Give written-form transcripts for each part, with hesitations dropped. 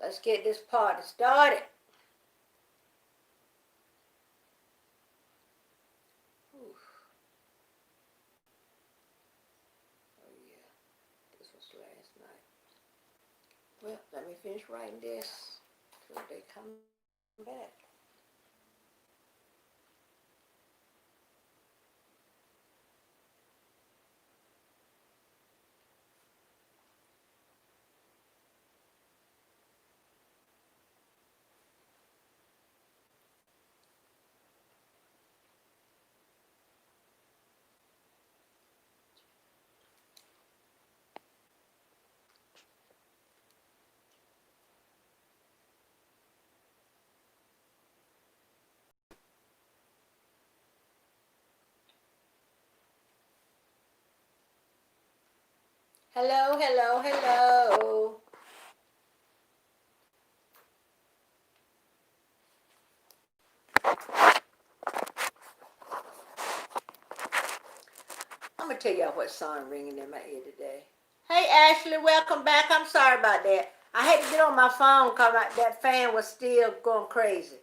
Let's get this party started. Oof. Oh yeah, this was last night. Well, let me finish writing this till they come back. Hello, hello, hello. I'm gonna tell y'all what song ringing in my ear today. Hey Ashley, welcome back. I'm sorry about that. I had to get on my phone because that fan was still going crazy.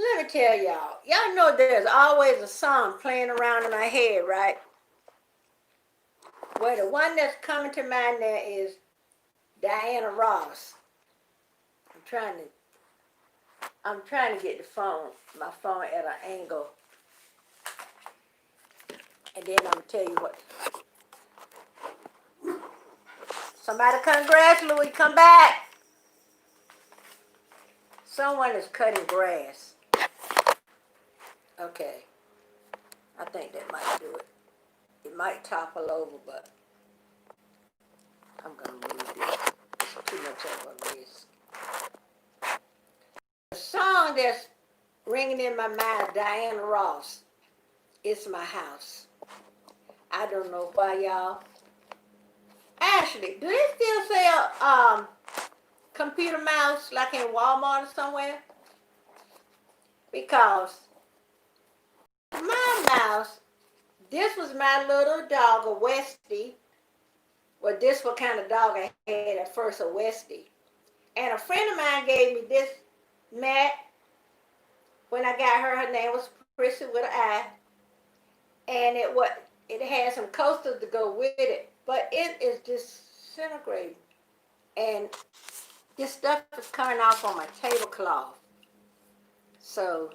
Let me tell y'all. Y'all know there's always a song playing around in my head, right? Well, the one that's coming to mind there is Diana Ross. I'm trying to get my phone at an angle. And then I'm gonna tell you what. Somebody congrats Louis, come back. Someone is cutting grass. Okay. I think that might do it. It might topple over, but I'm gonna move this. It's too much of a risk. The song that's ringing in my mind, Diana Ross, It's My House. I don't know why y'all. Ashley, do they still sell computer mouse like in Walmart or somewhere? Because my mouse, this was my little dog, a Westie. Well, this what kind of dog I had at first, a Westie. And a friend of mine gave me this mat when I got her. Her name was Prissy with an I. And it had some coasters to go with it. But it is disintegrating. And this stuff is coming off on my tablecloth. So,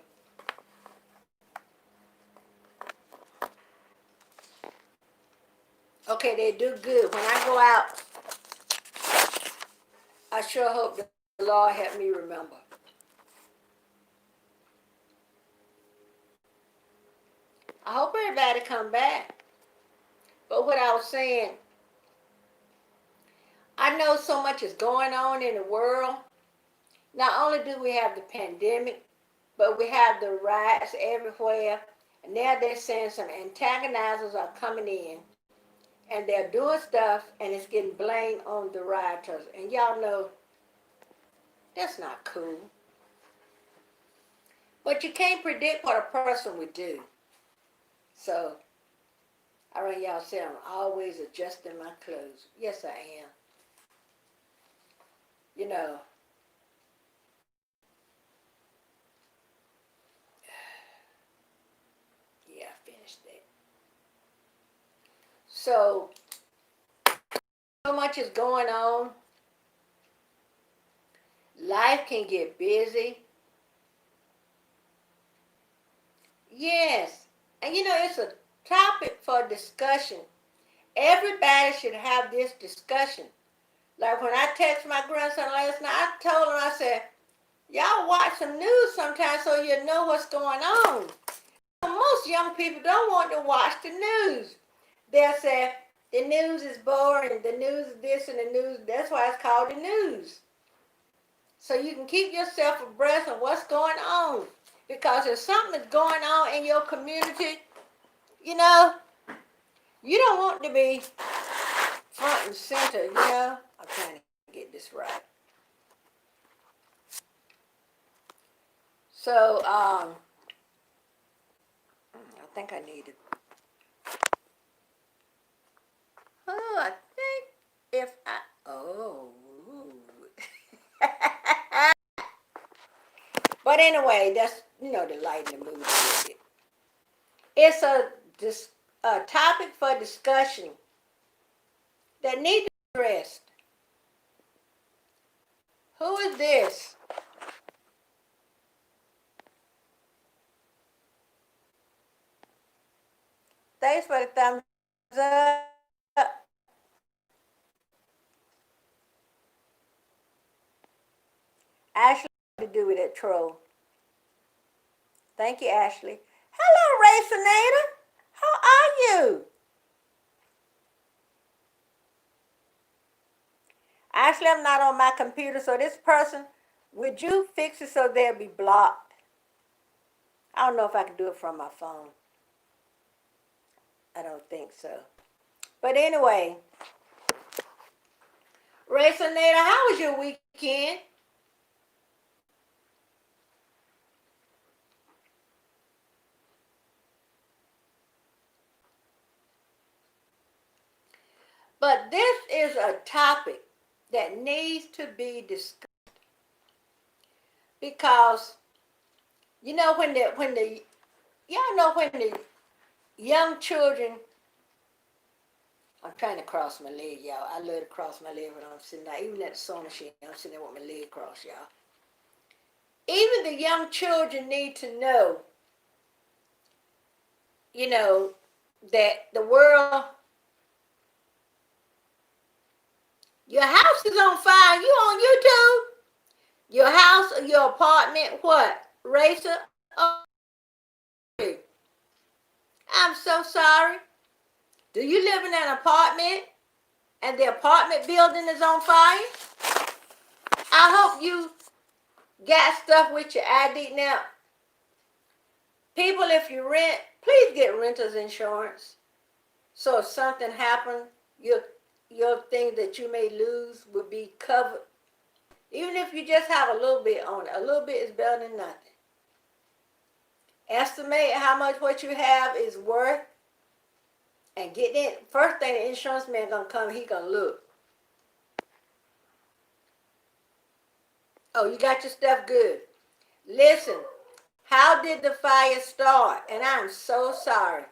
okay, they do good. When I go out, I sure hope the Lord help me remember. I hope everybody come back. But what I was saying, I know so much is going on in the world. Not only do we have the pandemic, but we have the riots everywhere. And now they're saying some antagonizers are coming in and they're doing stuff and it's getting blamed on the rioters. And y'all know that's not cool. But you can't predict what a person would do. So I run y'all say I'm always adjusting my clothes. Yes, I am. You know, yeah, I finished that. So much is going on. Life can get busy. Yes. And you know, it's a topic for discussion. Everybody should have this discussion. Like when I text my grandson last night, I told him, I said, y'all watch some news sometimes so you know what's going on. Most young people don't want to watch the news. They'll say, the news is boring, the news is this and the news, that's why it's called the news. So you can keep yourself abreast of what's going on. Because if something is going on in your community, you know, you don't want to be front and center, you know. I'm trying to get this right. So, I think I need it. Oh, I think if anyway, that's, the light in the mood a little bit. It's a topic for discussion that needs to be addressed. Who is this? Thanks for the thumbs up. Ashley, to do with that troll. Thank you, Ashley. Hello, Racinator. How are you? Ashley, I'm not on my computer, so this person, would you fix it so they'll be blocked? I don't know if I can do it from my phone. I don't think so. But anyway, Racinator, how was your weekend? But this is a topic that needs to be discussed because when the young children, I'm trying to cross my leg, y'all. I love to cross my leg when I'm sitting there. Even at the sauna machine, I'm sitting there with my leg crossed, y'all. Even the young children need to know, that the world, your house is on fire. You on YouTube? Your house or your apartment, what? Racer? Oh, I'm so sorry. Do you live in an apartment and the apartment building is on fire? I hope you got stuff with your ID. Now, people, if you rent, please get renter's insurance. So if something happens, your thing that you may lose will be covered. Even if you just have a little bit on it. A little bit is better than nothing. Estimate how much what you have is worth and get in. First thing the insurance man gonna come, he gonna look. Oh, you got your stuff good. Listen, how did the fire start? And I'm so sorry.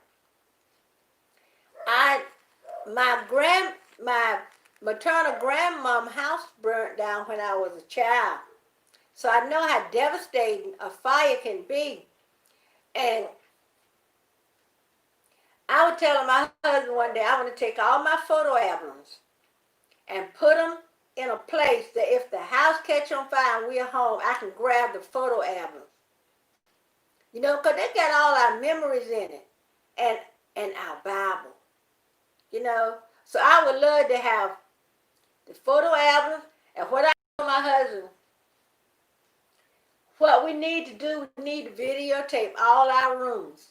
My maternal grandmom house burnt down when I was a child. So I know how devastating a fire can be. And I was telling my husband one day, I want to take all my photo albums and put them in a place that if the house catch on fire and we're home, I can grab the photo albums. Because they got all our memories in it and our Bible. So I would love to have the photo albums. And what I told my husband, what we need to do, we need to videotape all our rooms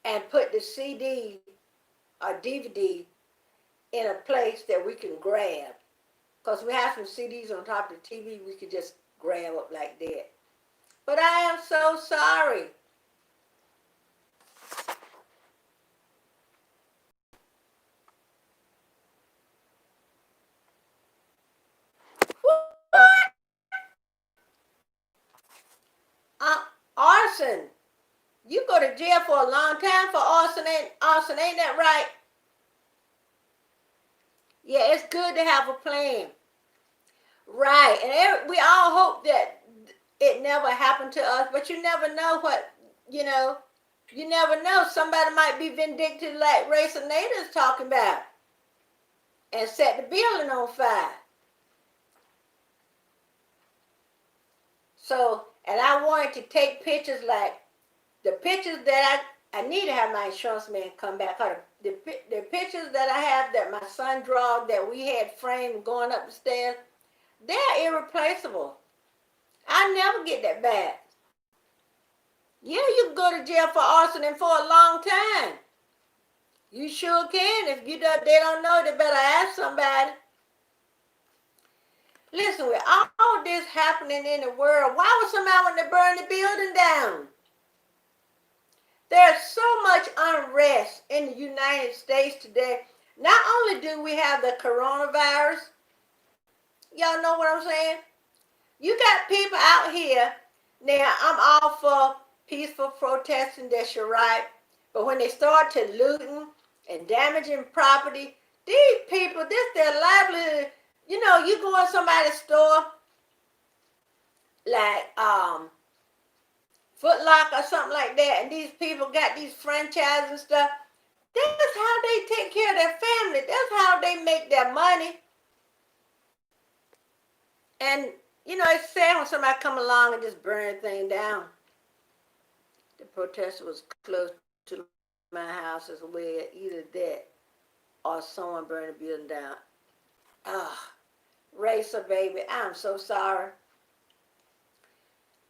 and put the CD or DVD in a place that we can grab. Because we have some CDs on top of the TV we could just grab up like that. But I am so sorry. What? Arson. You go to jail for a long time for arson, ain't that right? Yeah, it's good to have a plan. Right, and we all hope that it never happened to us, but you never know what, you never know. Somebody might be vindictive like Racinator is talking about and set the building on fire. So, and I wanted to take pictures like the pictures that I need to have my insurance man come back. The pictures that I have that my son drew that we had framed going up the stairs, they're irreplaceable. I never get that back. Yeah, you can go to jail for arson for a long time. You sure can. If they don't know, they better ask somebody. Listen, with all this happening in the world, why would somebody want to burn the building down? There's so much unrest in the United States today. Not only do we have the coronavirus, y'all know what I'm saying? You got people out here Now, I'm all for peaceful protesting, that's your right. But when they start to looting and damaging property, these people, this their livelihood. You know, you go in somebody's store, like Foot Locker or something like that, and these people got these franchises and stuff. That's how they take care of their family. That's how they make their money. And you know, it's sad when somebody come along and just burn everything down. The protester was close to my house as well. Either that or someone burned the building down. Ah, Racer, baby, I'm so sorry.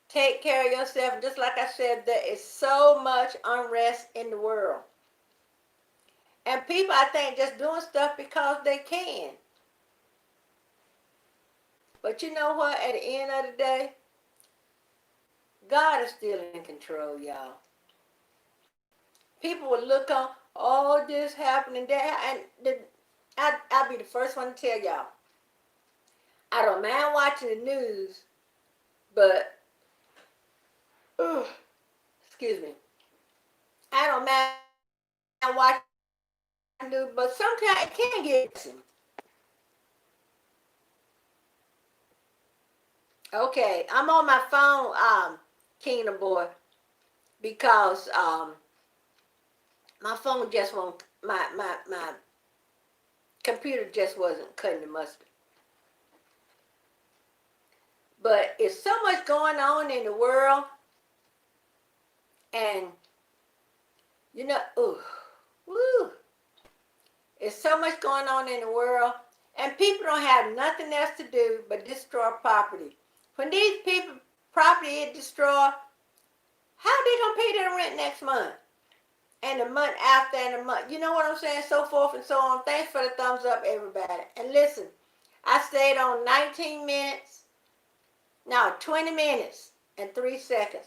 Take care of yourself. And just like I said, there is so much unrest in the world. And people, I think, just doing stuff because they can. But you know what? At the end of the day, God is still in control, y'all. People will look on, oh, this happening, that, and I'll be the first one to tell y'all. I don't mind watching the news, but, excuse me, I don't mind watching the news, but sometimes it can get to me. Okay, I'm on my phone, Kingdom Boy, because my phone just won't, my computer just wasn't cutting the mustard. But it's so much going on in the world, and you know, woo, it's so much going on in the world, and people don't have nothing else to do but destroy property. When these people property is destroyed, how they gonna pay their rent next month? And the month after, and the month, you know what I'm saying? So forth and so on. Thanks for the thumbs up, everybody. And listen, I stayed on 19 minutes, no, 20 minutes and 3 seconds.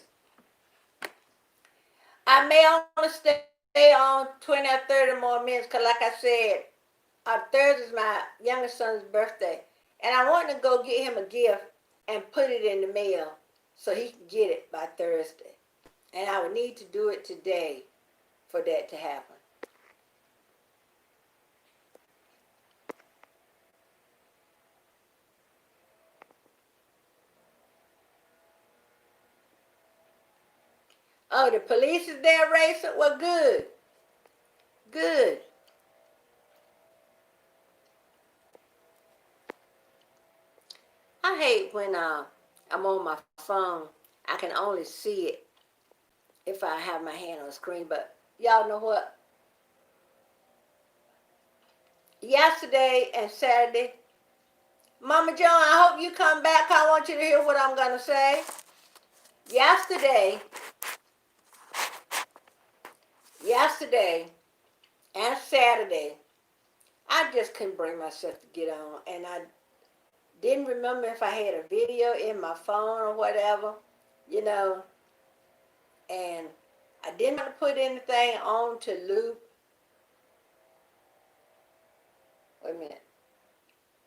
I may only stay on 20 or 30 more minutes, because like I said, Thursday is my youngest son's birthday. And I want to go get him a gift and put it in the mail so he can get it by Thursday. And I would need to do it today for that to happen. Oh, the police is there, Racer? Well, good. Good. I hate when I'm on my phone. I can only see it if I have my hand on the screen. But y'all know what? Yesterday and Saturday, Mama Joan, I hope you come back. I want you to hear what I'm going to say. Yesterday and Saturday, I just couldn't bring myself to get on. And I didn't remember if I had a video in my phone or whatever, you know. And I didn't want to put anything on to loop. Wait a minute.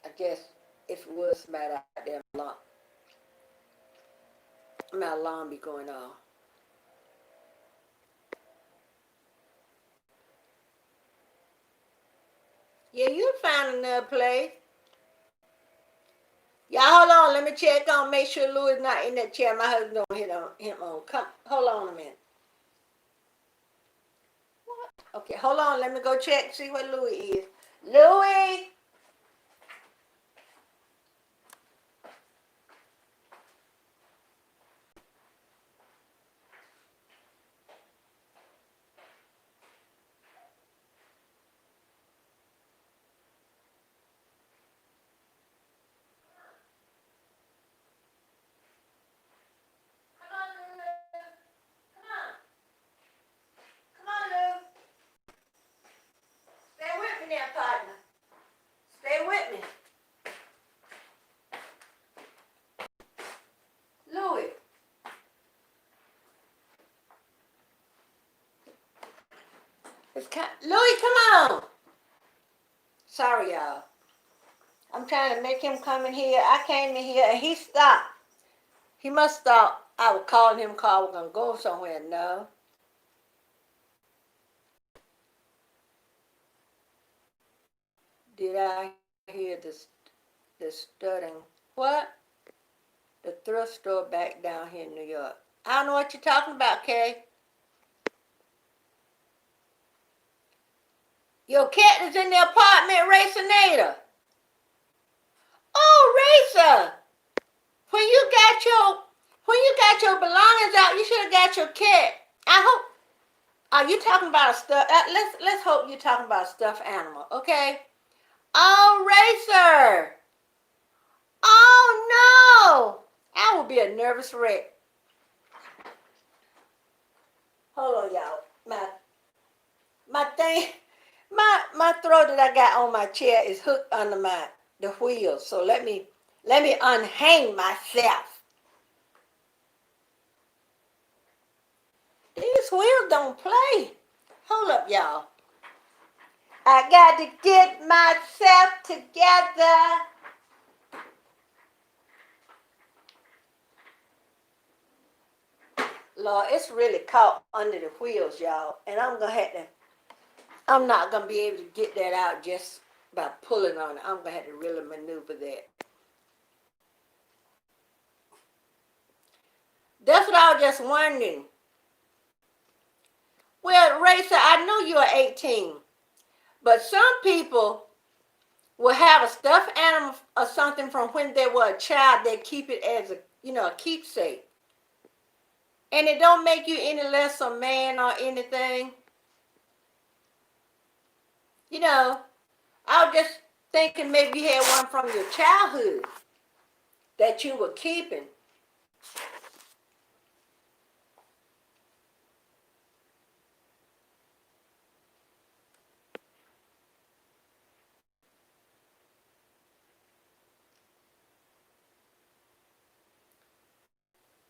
I guess if it was somebody out there, my alarm be going off. Yeah, you'll find another place. Y'all, hold on. Let me check on. Make sure Louis not in that chair. My husband don't hit on him on. Come, hold on a minute. What? Okay, hold on. Let me go check. See what Louis is. Louis. Come on, Louis. Come on. Come on, Louis. Stay with me now, partner. Stay with me. Louis. Louis, come on. Sorry, y'all. I'm trying to make him come in here. I came in here and he stopped. He must stop. I was calling him, call, we're going to go somewhere. No. Did I hear the stuttering? What? The thrift store back down here in New York. I don't know what you're talking about, Kay. Your cat is in the apartment, Racer. Oh, Racer! When you got your belongings out, you should have got your cat. I hope. Are you talking about a stuff? Let's hope you're talking about a stuffed animal, okay? Oh, Racer! Oh no! I will be a nervous wreck. Hold on, y'all. My thing, my throw that I got on my chair is hooked under the wheels. So let me unhang myself. These wheels don't play. Hold up, y'all. I got to get myself together. Lord, it's really caught under the wheels, y'all. And I'm not going to be able to get that out just by pulling on it. I'm going to have to really maneuver that. That's what I was just wondering. Well, Racer, I know you're 18, but some people will have a stuffed animal or something from when they were a child. They keep it as a keepsake. And it don't make you any less a man or anything. I was just thinking maybe you had one from your childhood that you were keeping.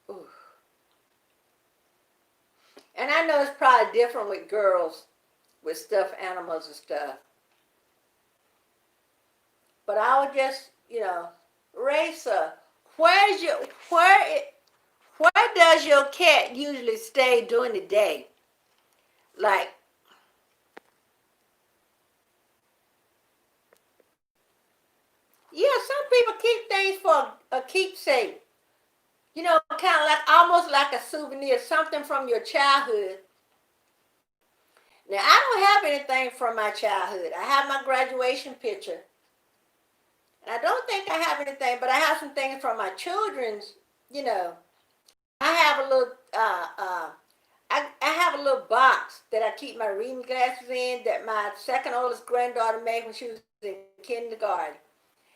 Ooh. And I know it's probably different with girls with stuffed animals and stuff. But I would just, Racer, where does your cat usually stay during the day? Like, yeah, some people keep things for a keepsake. Kind of like almost like a souvenir, something from your childhood. Now, I don't have anything from my childhood. I have my graduation picture. And I don't think I have anything, but I have some things from my children's, you know. I have a little, I have a little box that I keep my reading glasses in that my second oldest granddaughter made when she was in kindergarten.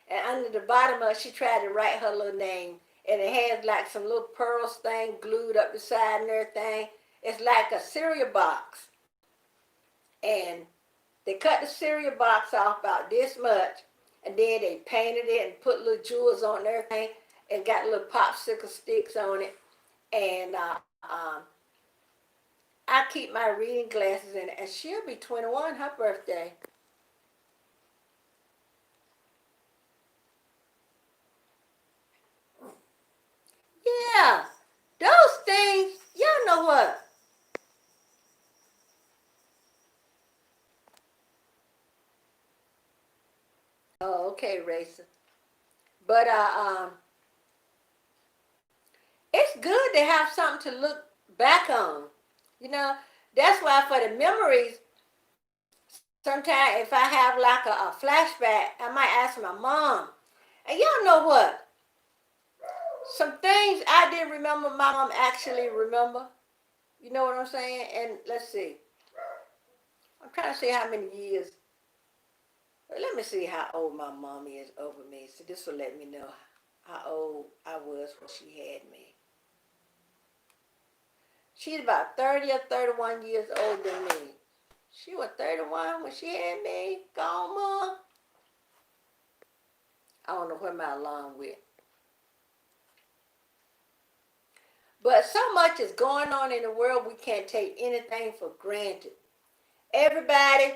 And under the bottom of it, she tried to write her little name. And it has like some little pearls thing glued up the side and everything. It's like a cereal box. And they cut the cereal box off about this much. And then they painted it and put little jewels on and everything. And got little popsicle sticks on it. And I keep my reading glasses in it. And she'll be 21, her birthday. Yeah, those things, y'all know what? Oh, okay, Racer. But it's good to have something to look back on. You know, that's why for the memories, sometimes if I have like a flashback, I might ask my mom. And y'all know what? Some things I didn't remember, my mom actually remember. You know what I'm saying? And let's see. I'm trying to see how many years. Let me see how old my mom is over me. So this will let me know how old I was when she had me. She's about 30 or 31 years older than me. She was 31 when she had me. Gone, Mom. I don't know where my alarm went. But so much is going on in the world, we can't take anything for granted. Everybody,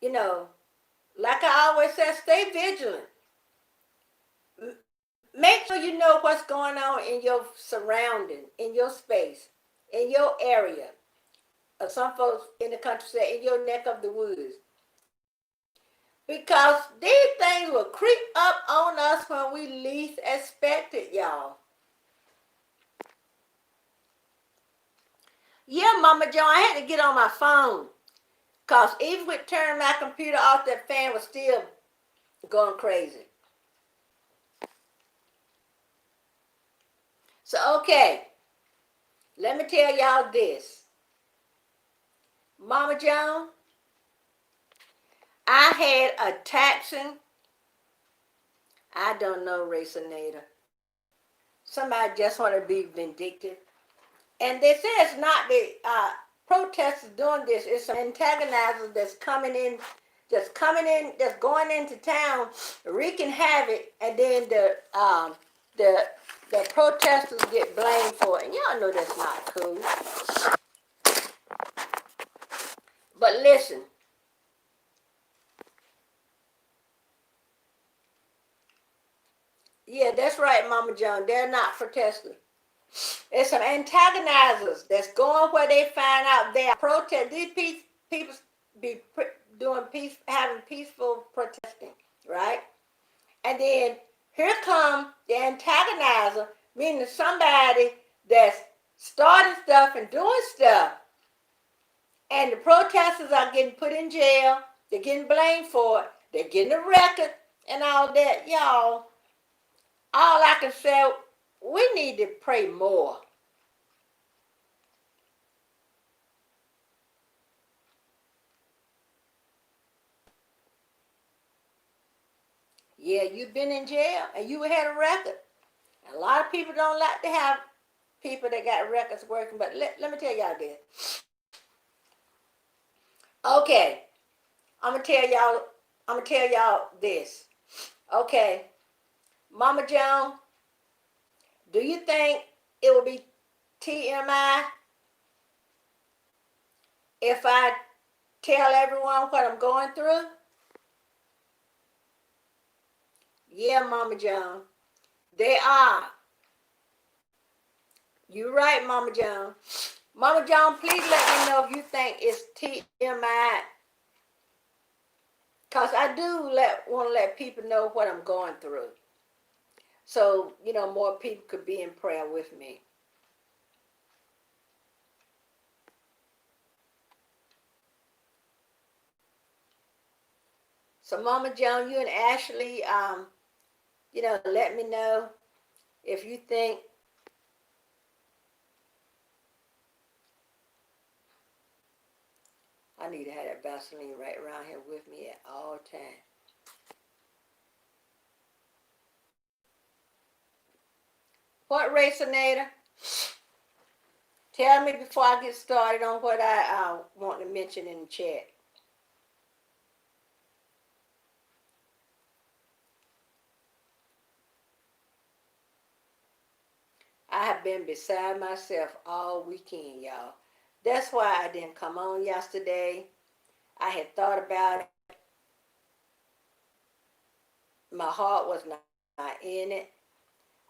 like I always say, stay vigilant. make sure you know what's going on in your surrounding, in your space, in your area. Or some folks in the country say in your neck of the woods. Because these things will creep up on us when we least expect it, y'all. Yeah, Mama Joe, I had to get on my phone. Because even with turning my computer off, that fan was still going crazy. So, okay, let me tell y'all this. Mama Joan, I had a taxing, I don't know, Racenator. Somebody just want to be vindictive. And they say it's not the protesters doing this. It's some antagonizers that's coming in, that's going into town, wreaking havoc, and then the protesters get blamed for it. And y'all know that's not cool. But listen, yeah, that's right, Mama John. They're not protesters. It's some antagonizers that's going where they find out they are protest. These people be doing peace, having peaceful protesting, right? And then here come the antagonizer, meaning somebody that's starting stuff and doing stuff. And the protesters are getting put in jail. They're getting blamed for it. They're getting a record and all that. Y'all, all I can say, we need to pray more. Yeah, you've been in jail and you had a record. A lot of people don't like to have people that got records working, but let me tell y'all this. Okay, I'm gonna tell y'all this. Okay, Mama Joan, do you think it would be TMI if I tell everyone what I'm going through? Yeah, Mama Joan, they are. You're right, Mama Joan. Mama Joan, please let me know if you think it's TMI. Because I do want to let people know what I'm going through. So, more people could be in prayer with me. So, Mama Joan, you and Ashley, let me know if you think I need to have that Vaseline right around here with me at all times. What, Racenator? Tell me before I get started on what I want to mention in the chat. I have been beside myself all weekend, y'all. That's why I didn't come on yesterday. I had thought about it. My heart was not in it.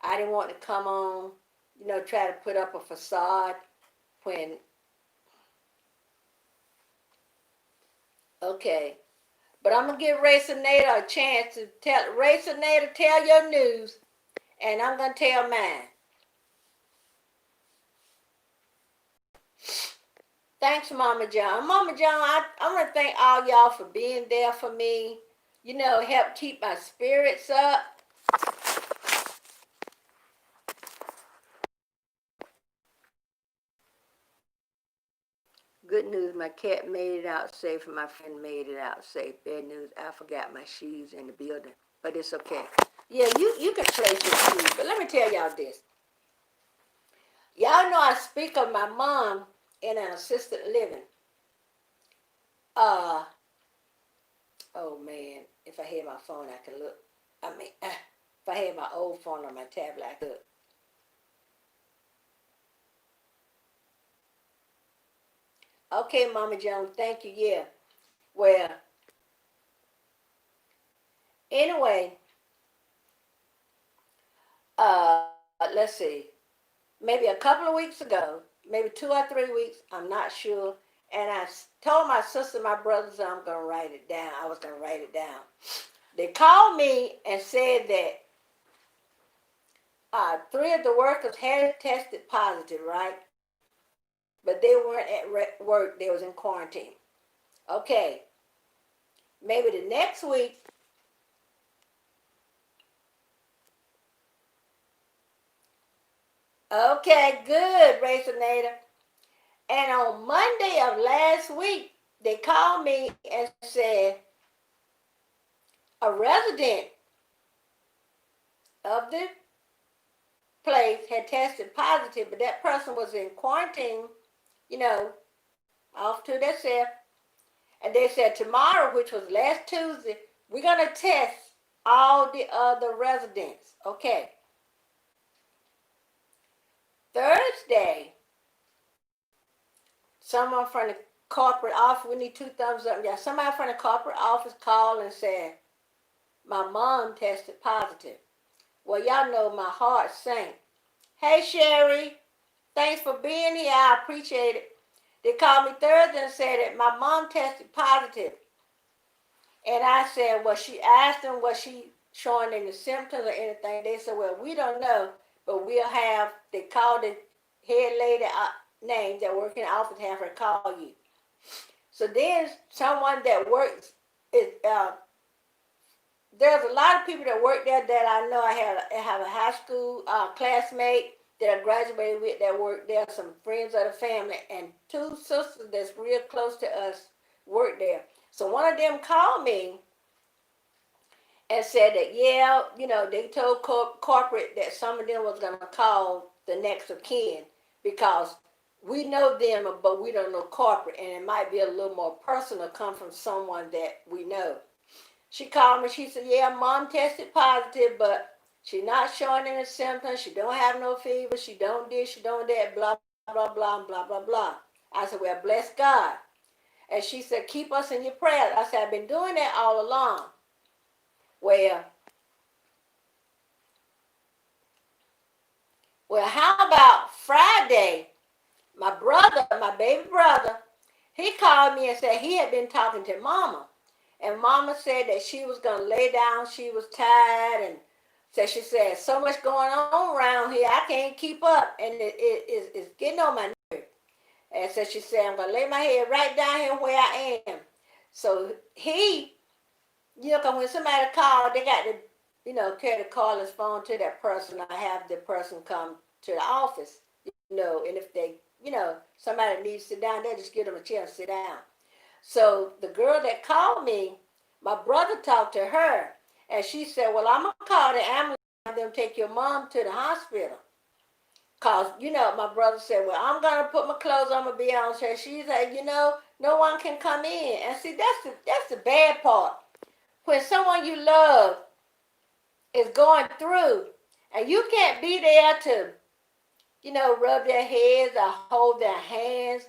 I didn't want to come on, try to put up a facade when, okay. But I'm going to give Racenator a chance to tell your news, and I'm going to tell mine. Thanks, Mama John. Mama John, I want to thank all y'all for being there for me. Help keep my spirits up. Good news, my cat made it out safe and my friend made it out safe. Bad news, I forgot my shoes in the building, but it's okay. Yeah, you can place your shoes, but let me tell y'all this. Y'all know I speak of my mom in an assisted living. Oh man, if I had my phone, I could look. If I had my old phone on my tablet, I could. Okay, Mama Joan, thank you. Yeah. Well, anyway, let's see, maybe a couple of weeks ago, maybe 2 or 3 weeks, I'm not sure. And I told my sister, my brothers, I'm going to write it down. I was going to write it down. They called me and said that 3 of the workers had tested positive, right? But they weren't at work. They was in quarantine. Okay. Maybe the next week, okay, good, Rachel Nader. And on Monday of last week, they called me and said a resident of the place had tested positive, but that person was in quarantine, you know, off to themselves. And they said tomorrow, which was last Tuesday, we're going to test all the other residents. Okay. Thursday, someone from the corporate office, we need 2 thumbs up. Yeah, somebody from the corporate office called and said, my mom tested positive. Well, y'all know my heart sank. Hey, Sherry, thanks for being here. I appreciate it. They called me Thursday and said that my mom tested positive. And I said, well, she asked them, was she showing any symptoms or anything? They said, well, we don't know, but we'll have, they called the head lady name that works in the office, have her call you. So then someone that works, there's a lot of people that work there that I know. I have a high school classmate that I graduated with that work there, some friends of the family, and 2 sisters that's real close to us work there. So one of them called me and said that, yeah, they told corporate that some of them was going to call the next of kin because we know them, but we don't know corporate, and it might be a little more personal come from someone that we know. She called me. She said, yeah, mom tested positive, but she's not showing any symptoms. She don't have no fever. She don't this, she don't that, blah, blah, blah, blah, blah, blah. I said, well, bless God. And she said, keep us in your prayers. I said, I've been doing that all along. Well, how about Friday? My brother, my baby brother, he called me and said he had been talking to Mama. And Mama said that she was going to lay down. She was tired. And she said, so much going on around here. I can't keep up. And it's getting on my nerves. And so she said, I'm going to lay my head right down here where I am. So he, because when somebody called, they got to, carry the caller's phone to that person. I have the person come to the office, and if they, somebody needs to sit down, they just give them a chair and sit down. So the girl that called me, my brother talked to her, and she said, well, I'm going to call the ambulance and have them take your mom to the hospital. Because, my brother said, well, I'm going to put my clothes on, I'm going to be on her. She said, no one can come in. And see, that's the bad part. When someone you love is going through, and you can't be there to, rub their heads or hold their hands,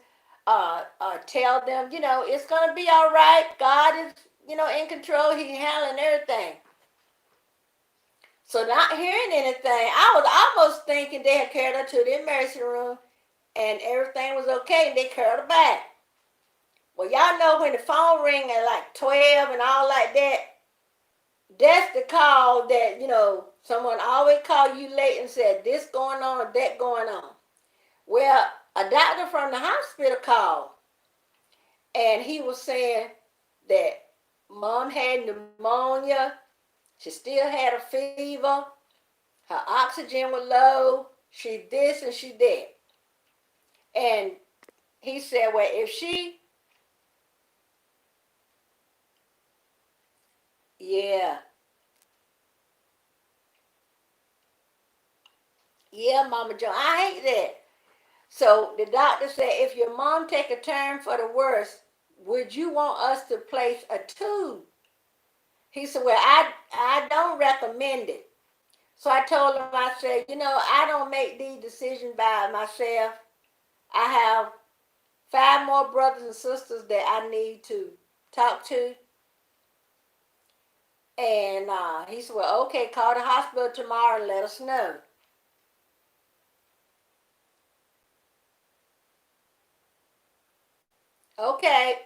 tell them, it's going to be all right. God is, in control. He's handling everything. So not hearing anything, I was almost thinking they had carried her to the emergency room and everything was okay and they carried her back. Well, y'all know when the phone ring at like 12 and all like that, that's the call that, someone always call you late and said this going on or that going on. Well, a doctor from the hospital called and he was saying that mom had pneumonia, she still had a fever, her oxygen was low, she this and she that. And he said, well, if she, yeah, Mama Joan, I hate that. So the doctor said, if your mom take a turn for the worse, would you want us to place a tube? He said, well, I don't recommend it. So I told him, I said, I don't make these decisions by myself. I have 5 more brothers and sisters that I need to talk to. And he said, well, okay, call the hospital tomorrow and let us know. Okay,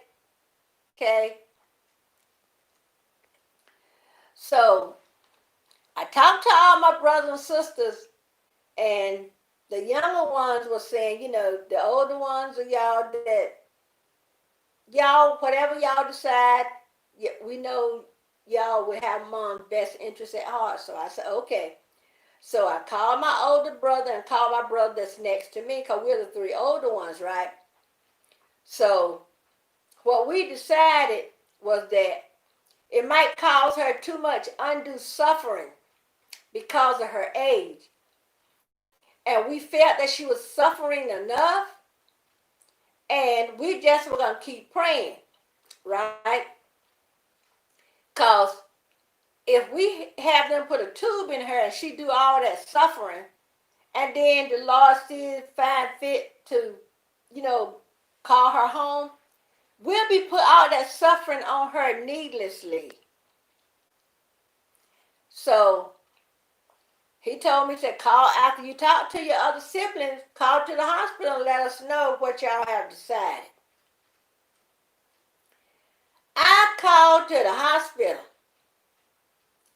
okay. So I talked to all my brothers and sisters, and the younger ones were saying, the older ones of y'all that y'all, whatever y'all decide, we know y'all will have mom's best interest at heart. So I said, okay. So I called my older brother and called my brother that's next to me, because we're the three older ones, right? So what we decided was that it might cause her too much undue suffering because of her age. And we felt that she was suffering enough, and we just were going to keep praying, right? Because if we have them put a tube in her and she do all that suffering, and then the Lord still find fit to, you know, call her home, we'll be put all that suffering on her needlessly. So he told me, he said, call after you talk to your other siblings, call to the hospital and let us know what y'all have decided. I called to the hospital,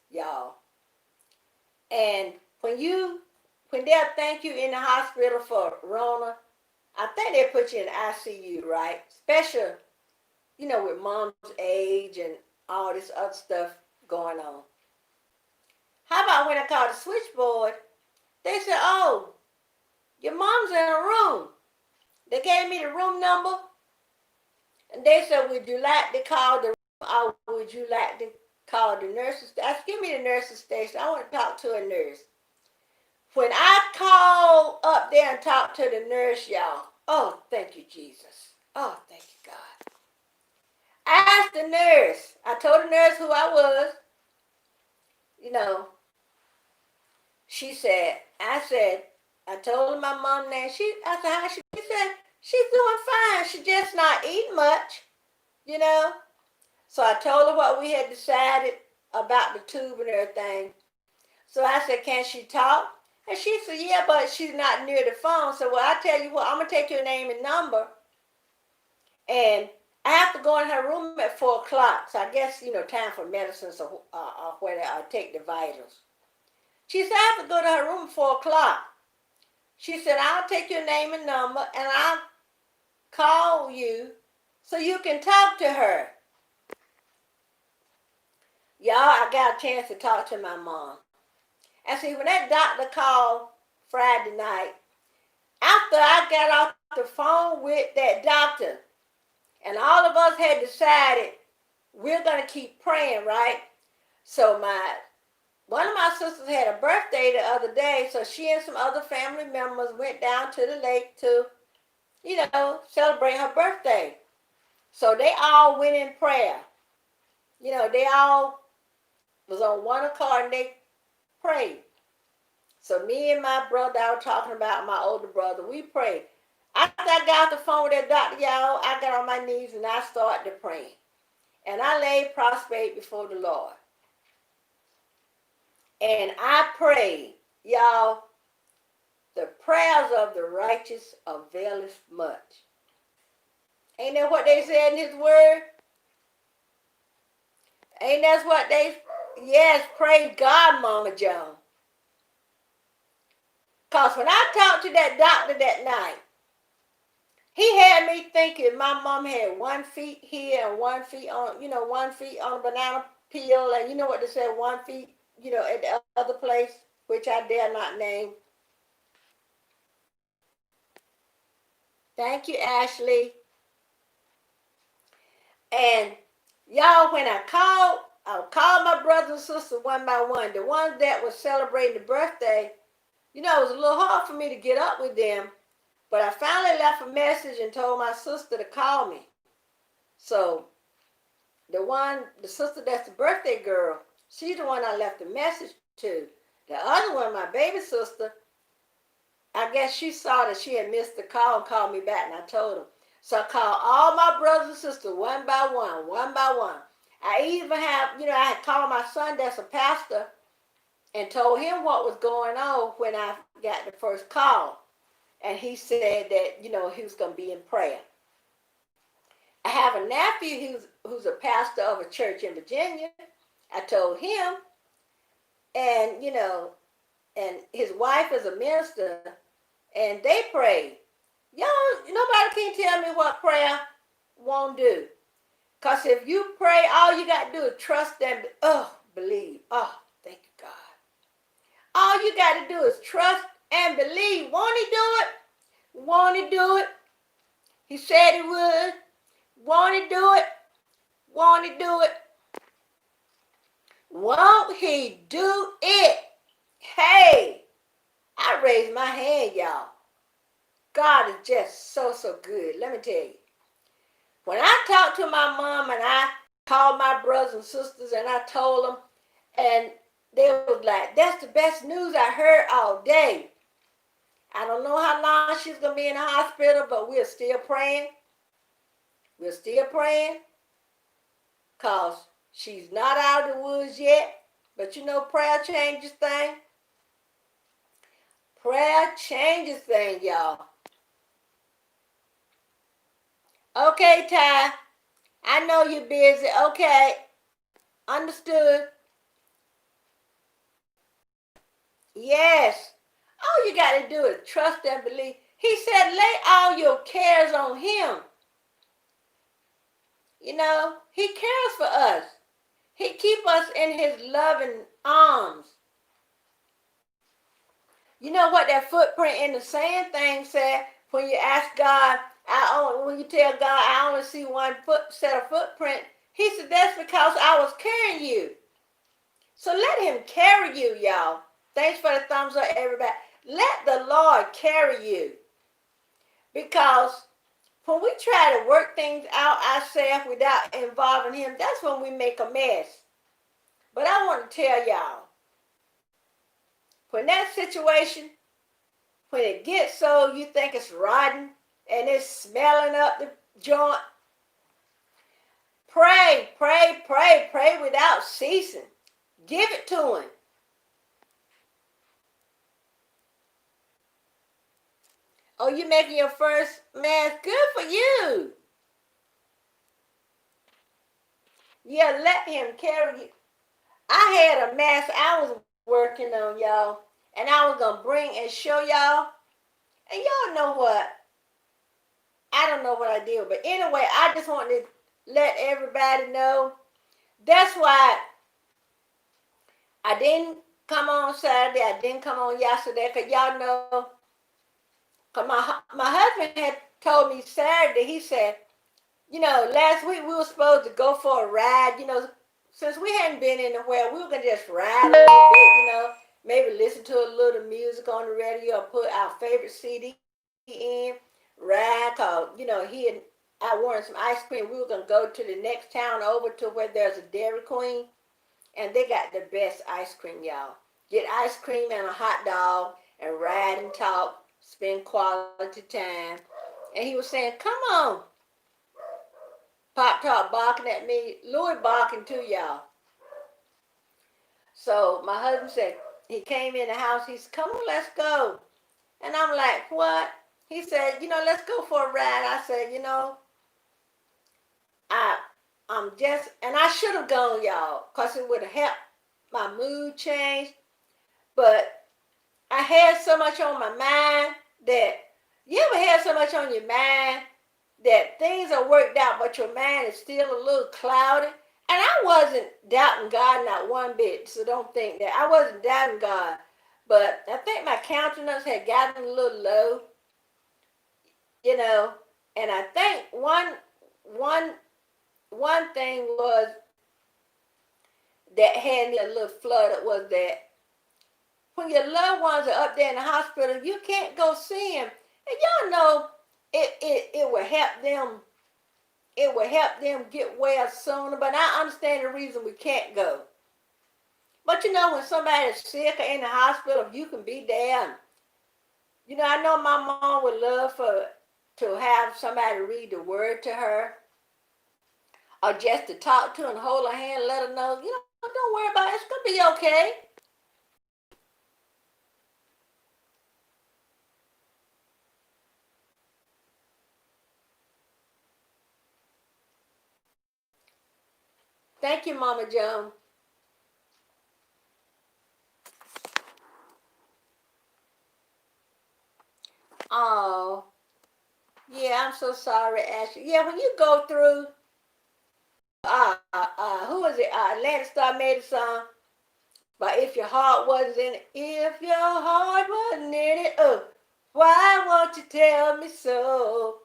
y'all. And when they'll thank you in the hospital for Rona, I think they put you in ICU, right? Special, with mom's age and all this other stuff going on. How about when I called the switchboard, they said, oh, your mom's in a room. They gave me the room number, and they said, would you like to call the room, or would you like to call the nurses? I said, give me the nurses station. I want to talk to a nurse. When I called up there and talked to the nurse, y'all, oh, thank you, Jesus. Oh, thank you, God. I asked the nurse. I told the nurse who I was. You know, I told her my mom's name. I said, how she? She said, she's doing fine. She's just not eating much, you know. So I told her what we had decided about the tube and everything. So I said, can she talk? And she said, yeah, but she's not near the phone. So, well, I tell you what, I'm going to take your name and number. And I have to go in her room at 4 o'clock. So I guess, time for medicines or where I take the vitals. She said, I have to go to her room at 4 o'clock. She said, I'll take your name and number and I'll call you so you can talk to her. Y'all, I got a chance to talk to my mom. And see, when that doctor called Friday night, after I got off the phone with that doctor, and all of us had decided we're going to keep praying, right? So one of my sisters had a birthday the other day, so she and some other family members went down to the lake to, celebrate her birthday. So they all went in prayer. They all was on one accord and they prayed. So me and my brother, I was talking about my older brother, we prayed. After I got off the phone with that doctor, y'all, I got on my knees and I started praying. And I laid prostrate before the Lord. And I prayed, y'all, the prayers of the righteous availeth much. Ain't that what they said in his word? Ain't that what yes, praise God, Mama Joan. Because when I talked to that doctor that night, he had me thinking my mom had 1 foot here and 1 foot on, 1 foot on a banana peel, and you know what they said, 1 foot, at the other place, which I dare not name. Thank you, Ashley. And y'all, when I called my brothers and sisters one by one, the ones that was celebrating the birthday, it was a little hard for me to get up with them, but I finally left a message and told my sister to call me. So the sister that's the birthday girl, she's the one I left a message to. The other one, my baby sister, I guess she saw that she had missed the call and called me back, and I told them. So I called all my brothers and sisters one by one, one by one. I even have, I had called my son that's a pastor and told him what was going on when I got the first call. And he said that, he was going to be in prayer. I have a nephew who's a pastor of a church in Virginia. I told him, and, and his wife is a minister, and they prayed. Y'all, nobody can tell me what prayer won't do. Because if you pray, all you got to do is trust and believe. Oh, thank you, God. All you got to do is trust and believe. Won't he do it? Won't he do it? He said he would. Won't he do it? Won't he do it? Won't he do it? Hey, I raised my hand, y'all. God is just so, so good. Let me tell you. When I talked to my mom and I called my brothers and sisters and I told them, and they was like, that's the best news I heard all day. I don't know how long she's going to be in the hospital, but we're still praying. We're still praying because she's not out of the woods yet. But prayer changes things. Prayer changes things, y'all. Okay, Ty. I know you're busy. Okay. Understood. Yes. All you got to do is trust and believe. He said, lay all your cares on him. He cares for us. He keeps us in his loving arms. You know what that footprint in the sand thing said? When you ask God, when you tell God, I only see one set of footprint, he said, that's because I was carrying you. So let him carry you, y'all. Thanks for the thumbs up, everybody. Let the Lord carry you. Because when we try to work things out ourselves without involving him, that's when we make a mess. But I want to tell y'all, when that situation, when it gets so you think it's rotten and it's smelling up the joint, pray, pray, pray, pray without ceasing. Give it to him. Oh, you making your first mess? Good for you. Yeah, let him carry you. I had a mess I was working on, y'all, and I was going to bring and show y'all. And y'all know what? I don't know what I did, but anyway, I just wanted to let everybody know. That's why I didn't come on Saturday. I didn't come on yesterday, because y'all know, because my husband had told me Saturday, he said, last week we were supposed to go for a ride, since we hadn't been anywhere, we were going to just ride a little bit, maybe listen to a little music on the radio or put our favorite CD in, ride, because, I wanted some ice cream. We were going to go to the next town over to where there's a Dairy Queen, and they got the best ice cream, y'all. Get ice cream and a hot dog and ride and talk, spend quality time. And he was saying, come on. Pop Top barking at me. Louis barking too, y'all. So my husband said, he came in the house. He said, come on, let's go. And I'm like, what? He said, let's go for a ride. I said, I'm just, and I should have gone, y'all, because it would have helped my mood change. But I had so much on my mind that, you ever had so much on your mind that things are worked out, but your mind is still a little cloudy? And I wasn't doubting God, not one bit, so don't think that. I wasn't doubting God, but I think my countenance had gotten a little low, and I think one thing was that had me a little flooded was that when your loved ones are up there in the hospital, you can't go see them. And y'all know it will help them. It will help them get well sooner. But I understand the reason we can't go. But when somebody's sick or in the hospital, you can be there. I know my mom would love to have somebody read the word to her. or just to talk to her and hold her hand, let her know, don't worry about it. It's gonna be okay. Thank you, Mama Joan. Oh, yeah, I'm so sorry, Ashley. Yeah, when you go through, who was it? Atlantic Star made a song, but if your heart wasn't in it, if your heart wasn't in it, oh, why won't you tell me so?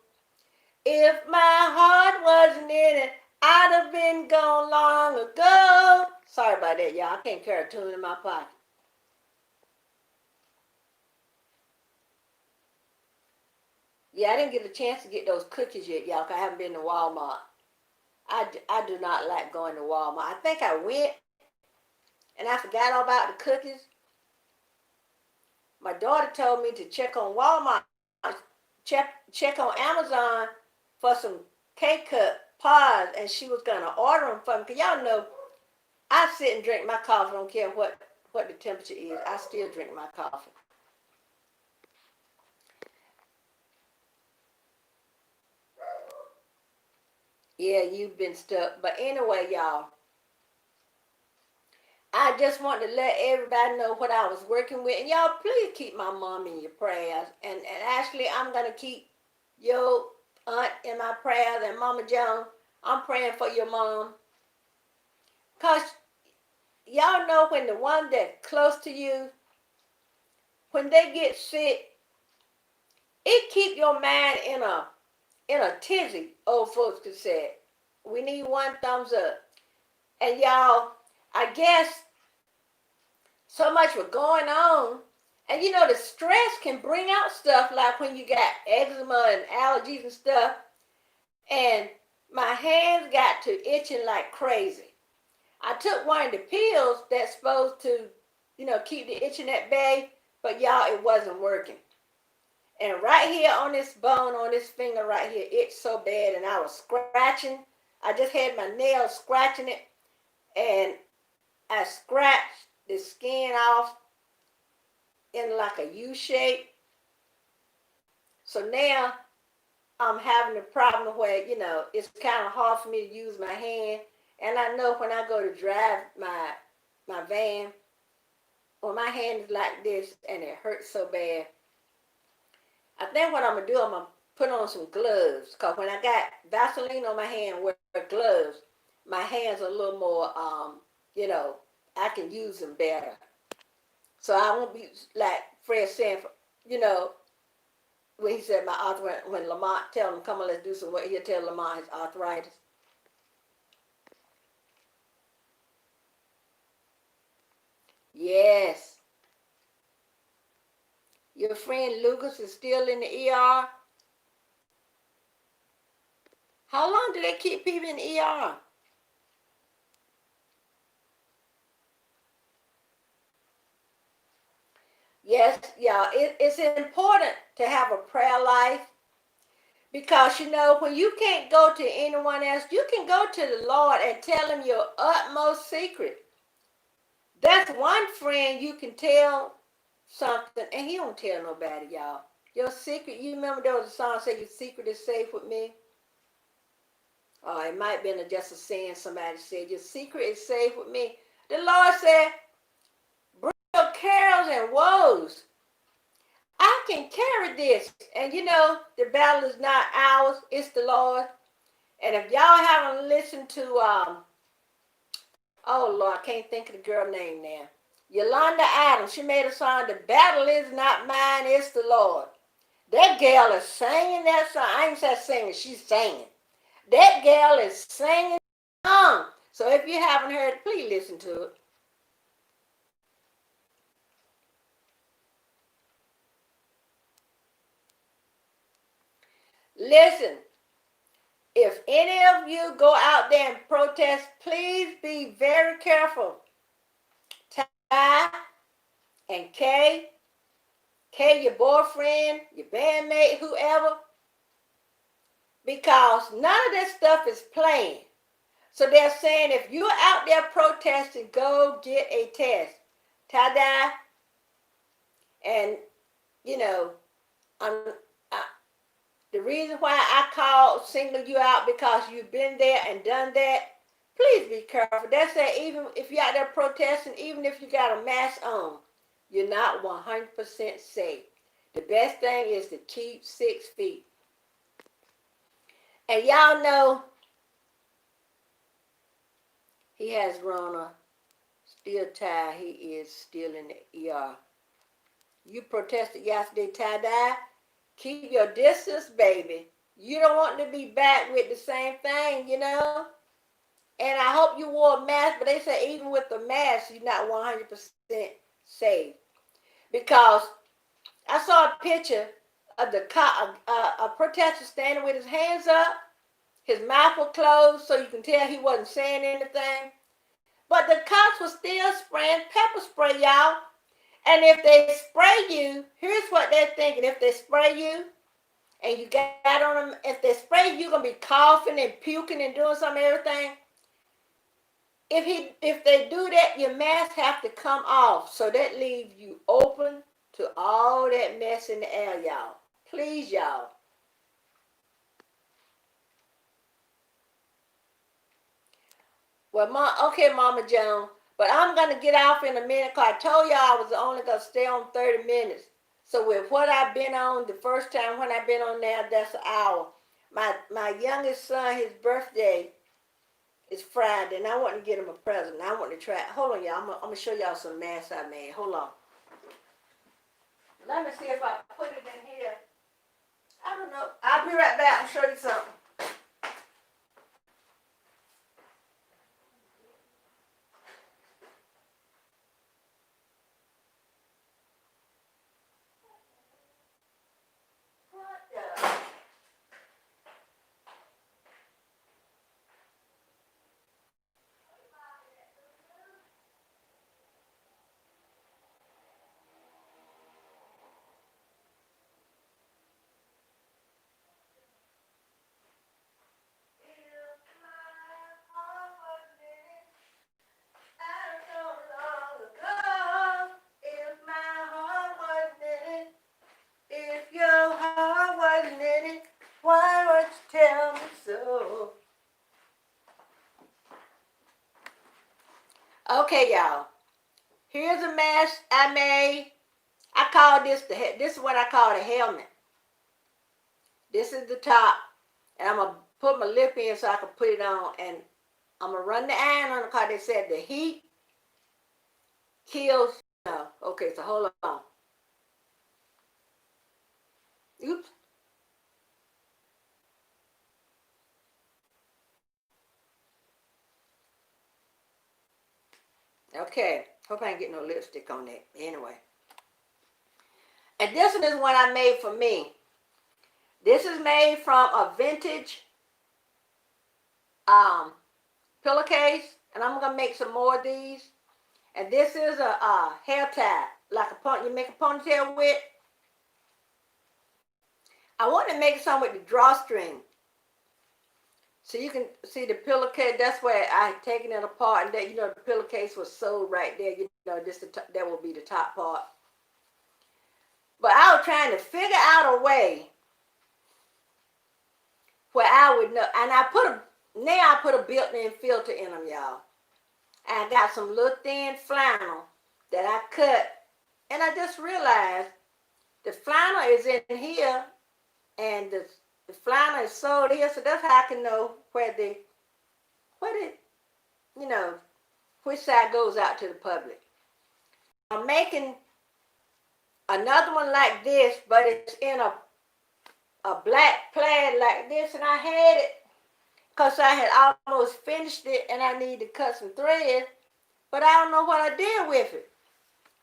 If my heart wasn't in it, I'd have been gone long ago. Sorry about that, y'all. I can't carry a tune in my pocket. Yeah, I didn't get a chance to get those cookies yet, y'all, because I haven't been to Walmart. I do not like going to Walmart. I think I went and I forgot all about the cookies. My daughter told me to check on Walmart, check on Amazon for some K-Cup pods, and she was gonna order them for me. Cause y'all know I sit and drink my coffee. I don't care what the temperature is. I still drink my coffee. Yeah, you've been stuck. But anyway, y'all, I just want to let everybody know what I was working with. And y'all, please keep my mom in your prayers. And Ashley, I'm going to keep your aunt in my prayers. And Mama Joan, I'm praying for your mom. Because y'all know when the one that's close to you, when they get sick, it keep your mind in a tizzy, old folks could say. We need one thumbs up. And y'all, I guess so much was going on. And the stress can bring out stuff like when you got eczema and allergies and stuff. And my hands got to itching like crazy. I took one of the pills that's supposed to, keep the itching at bay, but y'all, it wasn't working. And right here on this bone, on this finger right here, it's so bad. And I was scratching. I just had my nails scratching it. And I scratched the skin off in like a U shape. So now I'm having a problem where, it's kind of hard for me to use my hand. And I know when I go to drive my van, when my hand is like this and it hurts so bad, I think what I'm going to do, I'm going to put on some gloves. Because when I got Vaseline on my hand, wear gloves, my hands are a little more, I can use them better. So I won't be like Fred saying, when he said my arthritis, when Lamont tell him, come on, let's do some work, he'll tell Lamont his arthritis. Yes. Your friend Lucas is still in the ER. How long do they keep people in the ER? Yes, yeah, it's important to have a prayer life because when you can't go to anyone else, you can go to the Lord and tell him your utmost secret. That's one friend you can tell something, and he don't tell nobody, y'all. Your secret, you remember there was a song say your secret is safe with me? Oh, it might have been just a saying somebody said, your secret is safe with me. The Lord said, bring your cares and woes. I can carry this. And the battle is not ours, it's the Lord. And if y'all haven't listened to, oh Lord, I can't think of the girl name now. Yolanda Adams, she made a song, the battle is not mine, it's the Lord. That girl is singing that song. I ain't said singing, she's singing. That girl is singing the song. So if you haven't heard it, please listen to it. Listen, if any of you go out there and protest, please be very careful. Ty and Kay, your boyfriend, your bandmate, whoever, because none of this stuff is playing. So they're saying if you're out there protesting, go get a test. Tie-dye. And, you know, I'm, I, the reason why I called, single you out, because you've been there and done that. Please be careful. They say even if you're out there protesting, even if you got a mask on, you're not 100% safe. The best thing is to keep 6 feet. And y'all know he has Rona, still tied. He is still in the ER. You protested yesterday, tie-dye. Keep your distance, baby. You don't want to be back with the same thing, you know? And I hope you wore a mask, but they say even with the mask, you're not 100% safe. Because I saw a picture of a protester standing with his hands up. His mouth was closed, so you can tell he wasn't saying anything. But the cops were still spraying pepper spray, y'all. And if they spray you, here's what they're thinking. If they spray you and you got on them, if they spray you, you're going to be coughing and puking and doing some everything. If they do that, your mask have to come off. So that leaves you open to all that mess in the air, y'all. Please, y'all. Well, okay, Mama Joan, but I'm going to get off in a minute because I told y'all I was only going to stay on 30 minutes. So with what I've been on the first time when I've been on there, that's an hour. My youngest son, his birthday is Friday, and I want to get him a present. I want to try. Hold on, y'all. I'm going to show y'all some masks I made. Hold on. Let me see if I put it in here. I don't know. I'll be right back and show you something. Why would you tell me so? Okay, y'all. Here's a mask I made. I call this this is what I call the helmet. This is the top. And I'm going to put my lip in so I can put it on. And I'm going to run the iron on it because they said the heat kills. No. Okay, so hold on. Oops. Okay. Hope I ain't get no lipstick on that. Anyway. And this one is one I made for me. This is made from a vintage pillowcase. And I'm going to make some more of these. And this is a hair tie. Like you make a ponytail with. I want to make some with the drawstring. So you can see the pillowcase. That's where I had taken it apart, and that the pillowcase was sewed right there. That will be the top part. But I was trying to figure out a way where I would know. And I put a built-in filter in them, y'all. And I got some little thin flannel that I cut, and I just realized the flannel is in here, and the flannel is sewed here, so that's how I can know which side goes out to the public. I'm making another one like this, but it's in a black plaid like this, and I had it because I had almost finished it, and I need to cut some thread, but I don't know what I did with it.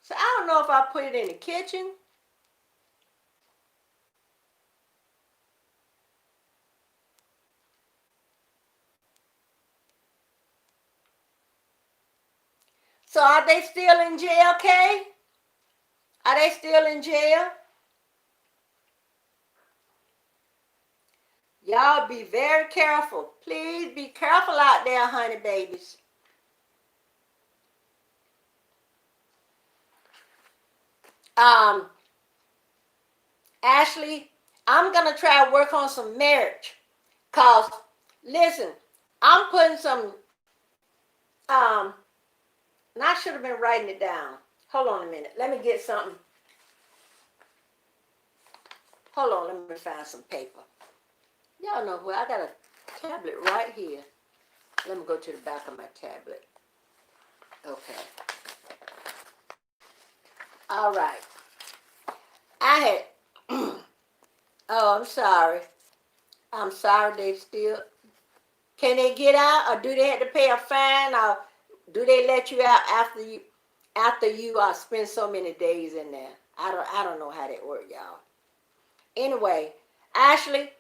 So I don't know if I put it in the kitchen. So are they still in jail, Kay? Are they still in jail? Y'all be very careful. Please be careful out there, honey babies. Um, Ashley, I'm gonna try to work on some marriage. Cause listen, I'm putting some um and I should have been writing it down. Hold on a minute. Let me get something. Hold on, let me find some paper. Y'all know where I got a tablet right here. Let me go to the back of my tablet. Okay. All right. I had oh, I'm sorry. I'm sorry they still can they get out or do they have to pay a fine or do they let you out after you spend so many days in there? I don't know how that works, y'all. Anyway, Ashley,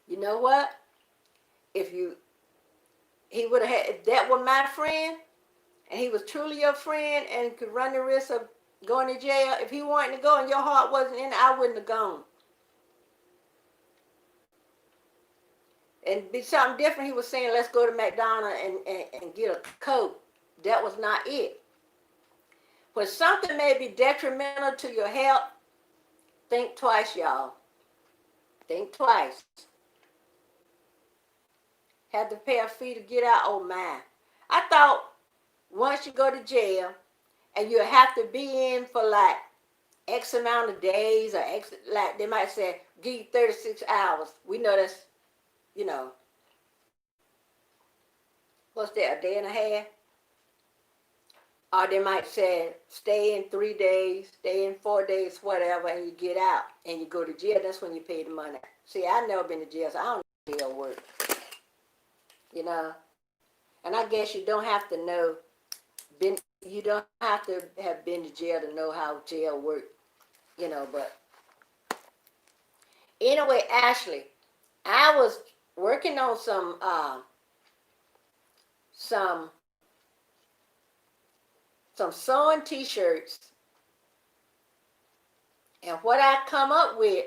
you know what? If you he would have had if that were my friend and he was truly your friend and could run the risk of going to jail, if he wanted to go and your heart wasn't in it, I wouldn't have gone. And be something different, he was saying, let's go to McDonald's and get a Coke. That was not it. When something may be detrimental to your health, think twice, y'all. Think twice. Have to pay a fee to get out? Oh, my. I thought once you go to jail and you have to be in for like X amount of days or X, like they might say, give you 36 hours. We know that's, you know, what's that, a day and a half? Or they might say, stay in 3 days, stay in 4 days, whatever, and you get out and you go to jail. That's when you pay the money. See, I've never been to jail, so I don't know how jail work, you know. And I guess you don't have to know, you don't have to have been to jail to know how jail work, you know. But anyway, Ashley, I was working on some sewing t-shirts, and what I come up with,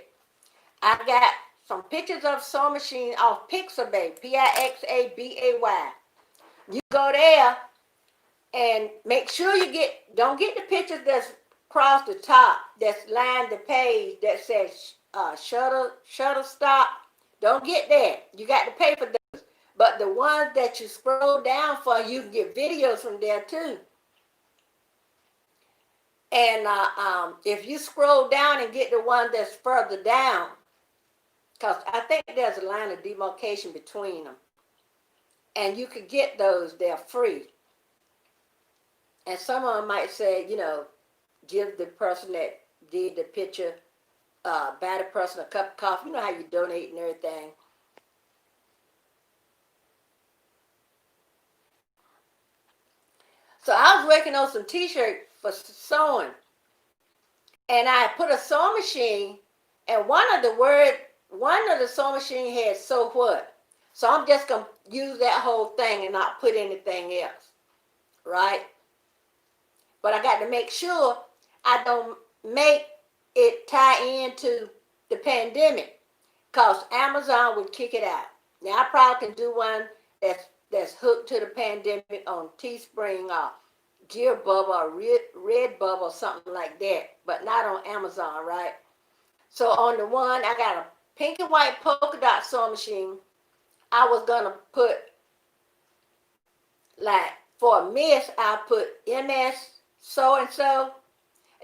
I got some pictures of sewing machine off Pixabay, Pixabay. You go there and make sure don't get the pictures that's across the top, that's lined the page that says shutter stop. Don't get that. You got to pay for those. But the ones that you scroll down for, you can get videos from there too. And if you scroll down and get the one that's further down, because I think there's a line of demarcation between them, and you could get those, they're free. And some of them might say, you know, give the person that did the picture, buy the person a cup of coffee. You know how you donate and everything. So I was working on some t-shirts for sewing, and I put a sewing machine, and one of the sewing machine had sew what. So I'm just gonna use that whole thing and not put anything else, right? But I got to make sure I don't make it tie into the pandemic, cause Amazon would kick it out. Now I probably can do one that's hooked to the pandemic on Teespring or Gear Bubble or Redbubble or something like that, but not on Amazon, right? So on the one, I got a pink and white polka dot sewing machine. I was gonna put, like, for a miss, I'll put MS so and so.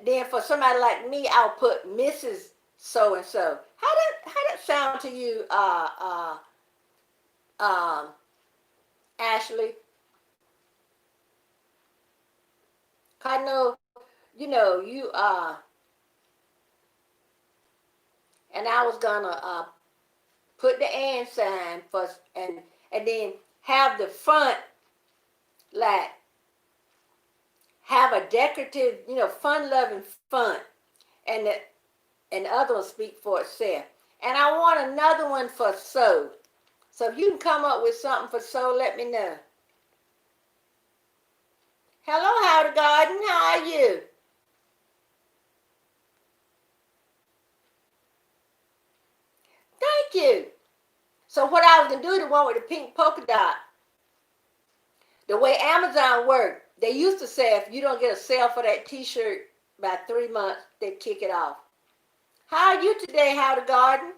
Then for somebody like me, I'll put Mrs. So and so. How that sound to you, Ashley? I know, you and I was gonna put the and sign first, and then have the front, like, have a decorative, fun-loving font, and the other one speak for itself. And I want another one for sew. So if you can come up with something for sew, let me know. Hello, Howdy Garden. How are you? Thank you. So what I was going to do, the one with the pink polka dot, the way Amazon worked, they used to say if you don't get a sale for that t-shirt by 3 months, they kick it off. How are you today, Howdy Garden?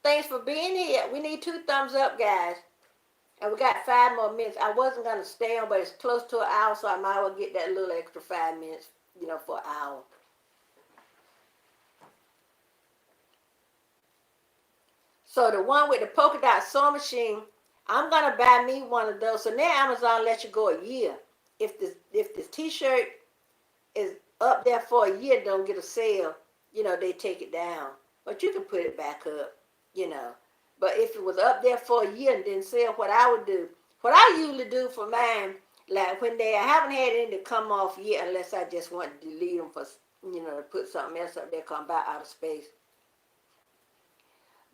Thanks for being here. We need 2 thumbs up, guys. And we got 5 more minutes. I wasn't going to stay on, but it's close to an hour, so I might as well get that little extra 5 minutes, for an hour. So the one with the polka dot sewing machine, I'm going to buy me one of those. So now Amazon lets you go a year. If this t-shirt is up there for a year, don't get a sale, they take it down. But you can put it back up, But if it was up there for a year and didn't sell, what I usually do for mine, like when I haven't had any to come off yet, unless I just want to delete them for, to put something else up there, come back out of space.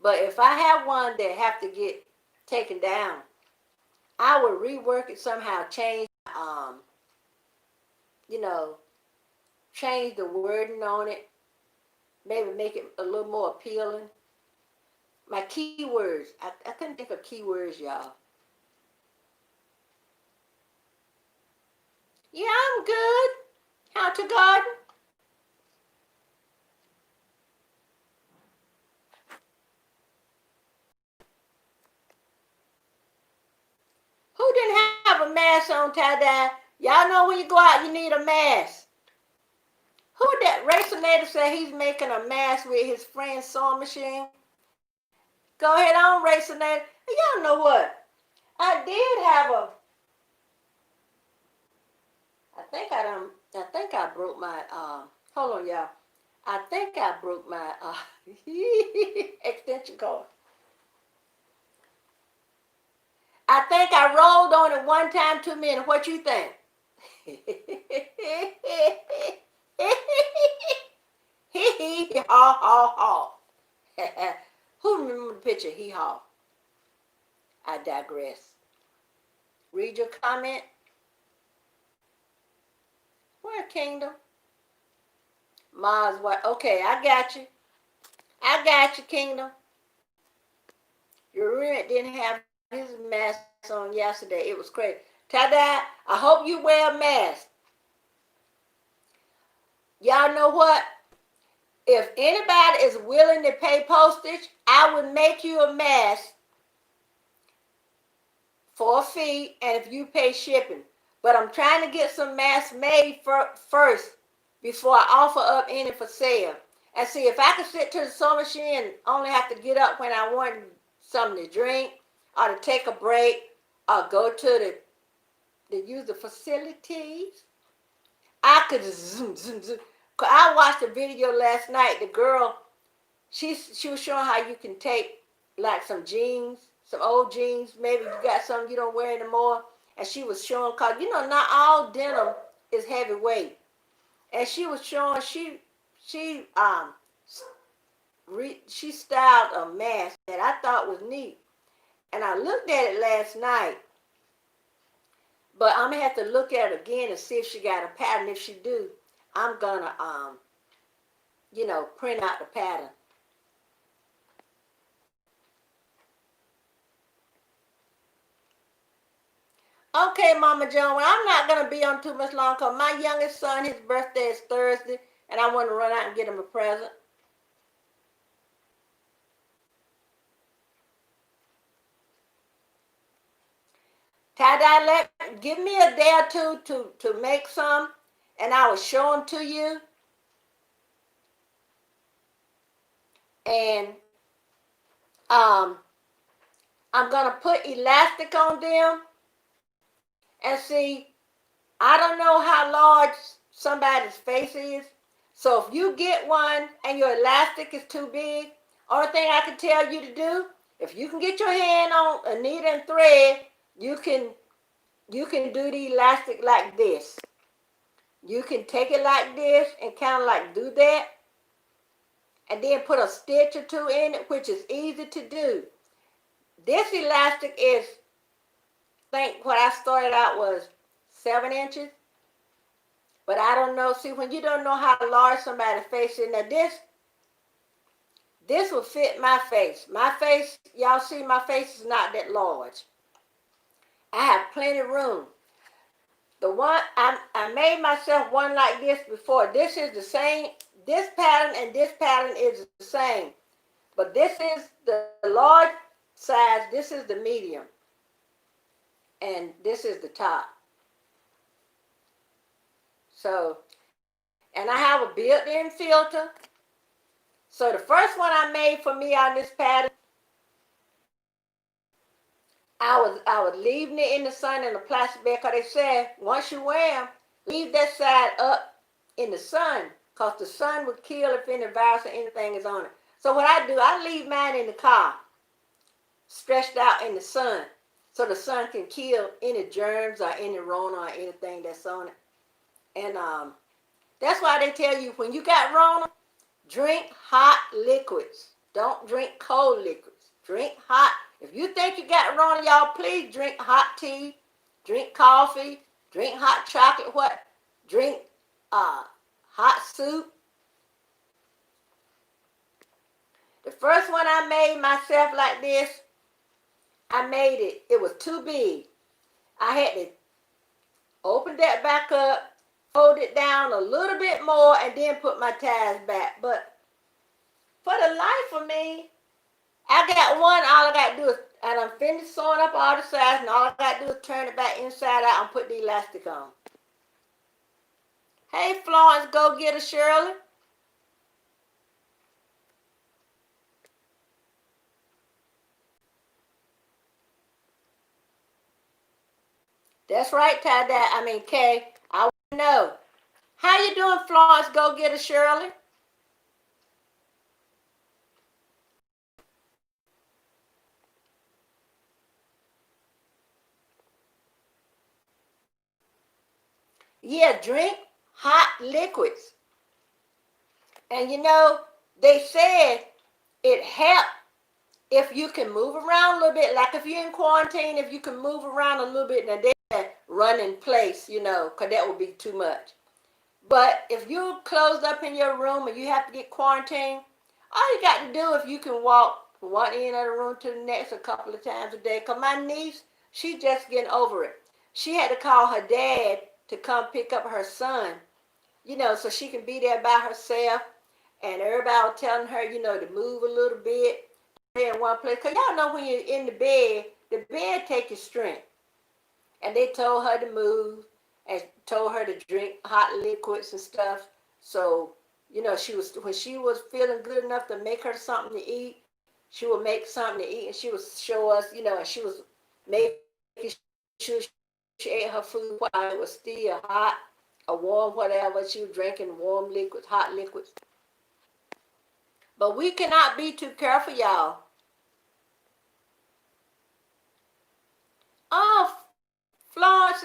But if I have one that have to get taken down, I would rework it somehow, change, change the wording on it, maybe make it a little more appealing. My keywords, I couldn't think of keywords, y'all. Yeah, I'm good. How to garden? Who didn't have a mask on, tie-dye? Y'all know when you go out, you need a mask. Who that? Racer said he's making a mask with his friend's sewing machine. Go ahead on, Racer. Y'all know what? I did have a. I think I broke my. Hold on, y'all. I think I broke my extension cord. I think I rolled on it one time too many. What you think? Hee haw haw haw. Who remember the picture? Hee haw. I digress. Read your comment. Where, Kingdom? Mars, what? Okay, I got you. I got you, Kingdom. Your roommate didn't have his mask on yesterday. It was crazy. Tada, I hope you wear a mask. Y'all know what? If anybody is willing to pay postage, I would make you a mask for a fee, and if you pay shipping. But I'm trying to get some masks made first before I offer up any for sale. And see, if I could sit to the sewing machine and only have to get up when I want something to drink or to take a break or go to the user facilities, I could zoom. I watched a video last night. The girl, she was showing how you can take like some jeans, some old jeans. Maybe you got some you don't wear anymore. And she was showing, cause not all denim is heavyweight. And she was showing she styled a mask that I thought was neat. And I looked at it last night. But I'm gonna have to look at it again and see if she got a pattern. If she do, I'm gonna print out the pattern. Okay, Mama Joan, well, I'm not gonna be on too much long because my youngest son, his birthday is Thursday, and I want to run out and get him a present. Tie-dye, give me a day or two to make some, and I will show them to you. And I'm gonna put elastic on them, and see, I don't know how large somebody's face is. So if you get one and your elastic is too big, only thing I can tell you to do, if you can get your hand on a needle and thread, you can do the elastic like this. You can take it like this and kind of like do that, and then put a stitch or two in it, which is easy to do. This elastic is, I think what I started out was 7 inches. But I don't know. See, when you don't know how large somebody's face is, now this will fit my face. My face, y'all see my face is not that large. I have plenty of room. The one, I made myself one like this before. This is the same, this pattern and this pattern is the same. But this is the large size, this is the medium. And this is the top. So, and I have a built-in filter. So the first one I made for me on this pattern, I was leaving it in the sun in a plastic bag because they said once you wear them, leave that side up in the sun because the sun would kill if any virus or anything is on it. So what I do, I leave mine in the car, stretched out in the sun, so the sun can kill any germs or any Rona or anything that's on it. And that's why they tell you when you got Rona, drink hot liquids. Don't drink cold liquids. Drink hot. If you think you got Rona, y'all, please drink hot tea, drink coffee, drink hot chocolate, drink hot soup. The first one I made myself like this, I made it. It was too big. I had to open that back up, hold it down a little bit more, and then put my ties back. But for the life of me, I got one, all I got to do is, and I'm finished sewing up all the sides, and all I got to do is turn it back inside out and put the elastic on. Hey, Florence, go get her, Shirley. That's right, Kay. I want to know. How you doing, Florence? Go get her, Shirley. Yeah, drink hot liquids. And they said it helped if you can move around a little bit. Like if you're in quarantine, if you can move around a little bit, now they said run in place, because that would be too much. But if you're closed up in your room and you have to get quarantined, all you got to do if you can walk from one end of the room to the next a couple of times a day. Because my niece, she's just getting over it. She had to call her dad to come pick up her son, so she can be there by herself. And everybody was telling her, to move a little bit, stay in one place. Because y'all know when you're in the bed takes your strength. And they told her to move and told her to drink hot liquids and stuff. So, when she was feeling good enough to make her something to eat, she would make something to eat and she would show us, and she was making sure she ate her food while it was still hot or warm, whatever. She was drinking warm liquids, hot liquids. But we cannot be too careful, y'all. Oh, Florence,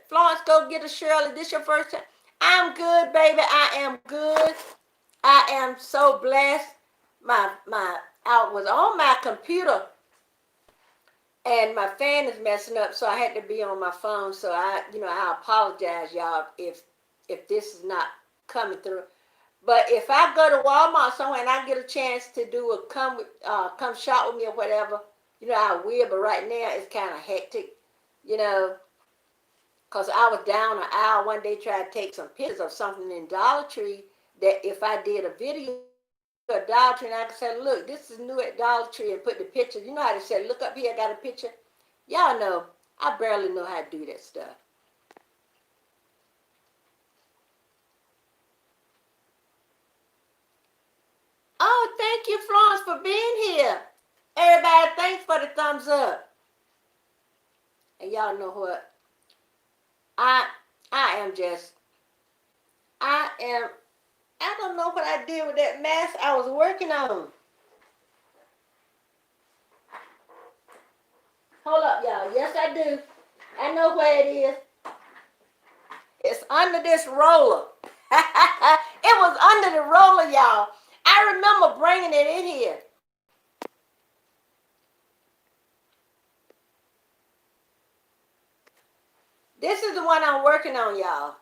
Florence, go get a Shirley. This your first time? I'm good, baby. I am good. I am so blessed. I was on my computer and my fan is messing up, so I had to be on my phone. So I apologize, y'all, if this is not coming through. But if I go to Walmart somewhere and I get a chance to do a come shop with me or whatever, I will. But right now it's kind of hectic, because I was down an aisle one day trying to take some pictures of something in Dollar Tree that if I did a video at Dollar Tree and I could say, look, this is new at Dollar Tree and put the picture. You know how they say, look up here, I got a picture. Y'all know, I barely know how to do that stuff. Oh, thank you, Florence, for being here. Everybody, thanks for the thumbs up. And y'all know what? I don't know what I did with that mask I was working on. Hold up, y'all. Yes, I do. I know where it is. It's under this roller. It was under the roller, y'all. I remember bringing it in here. This is the one I'm working on, y'all.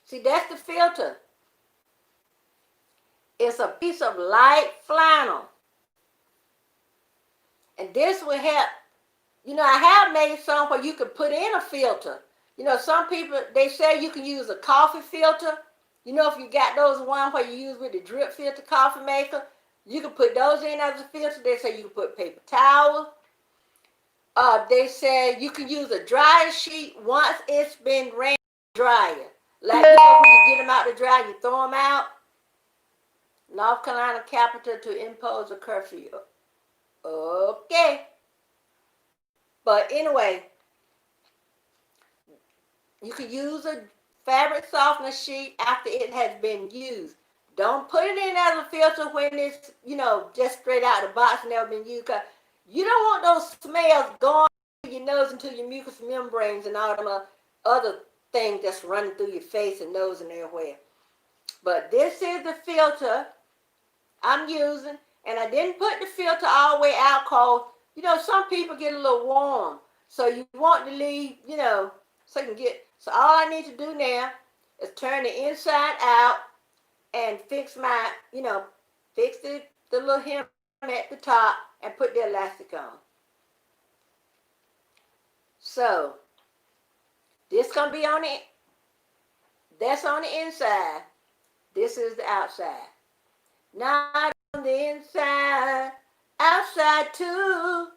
See, that's the filter. It's a piece of light flannel. And this will help. I have made some where you can put in a filter. Some people, they say you can use a coffee filter. If you got those one where you use with the drip filter coffee maker, you can put those in as a filter. They say you can put paper towel. They say you can use a dryer sheet once it's been ran dryer. Like, when you get them out the dryer, you throw them out. North Carolina Capitol to impose a curfew. Okay. But anyway, you can use a fabric softener sheet after it has been used. Don't put it in as a filter when it's, just straight out of the box and never been used. Cause you don't want those smells going through your nose into your mucous membranes and all them other things that's running through your face and nose and everywhere. But this is the filter I'm using, and I didn't put the filter all the way out because, some people get a little warm. So you want to leave, so you can get, so all I need to do now is turn the inside out and fix my, fix the little hem at the top and put the elastic on. So this gonna be on it. That's on the inside. This is the outside. Not on the inside, outside too.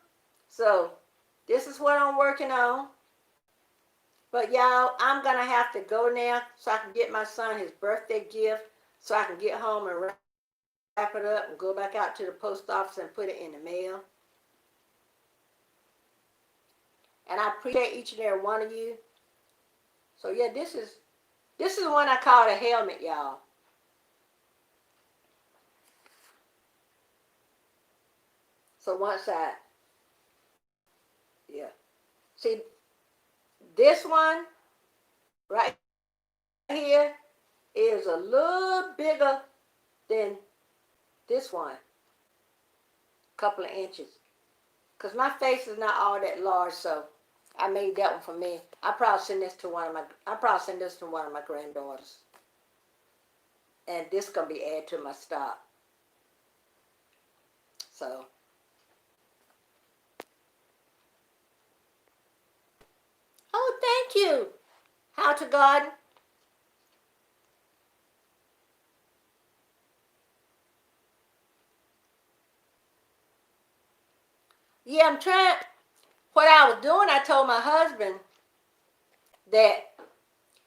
So this is what I'm working on. But y'all, I'm gonna have to go now so I can get my son his birthday gift, so I can get home and wrap it up and go back out to the post office and put it in the mail. And I appreciate each and every one of you. So yeah, this is the one I call a helmet, y'all. So one side. Yeah. See, this one right here is a little bigger than this one. A couple of inches. Because my face is not all that large, so I made that one for me. I'll probably send this to one of my granddaughters. And this is gonna be added to my stock. So thank you. How to Garden. Yeah, I'm trying. What I was doing, I told my husband that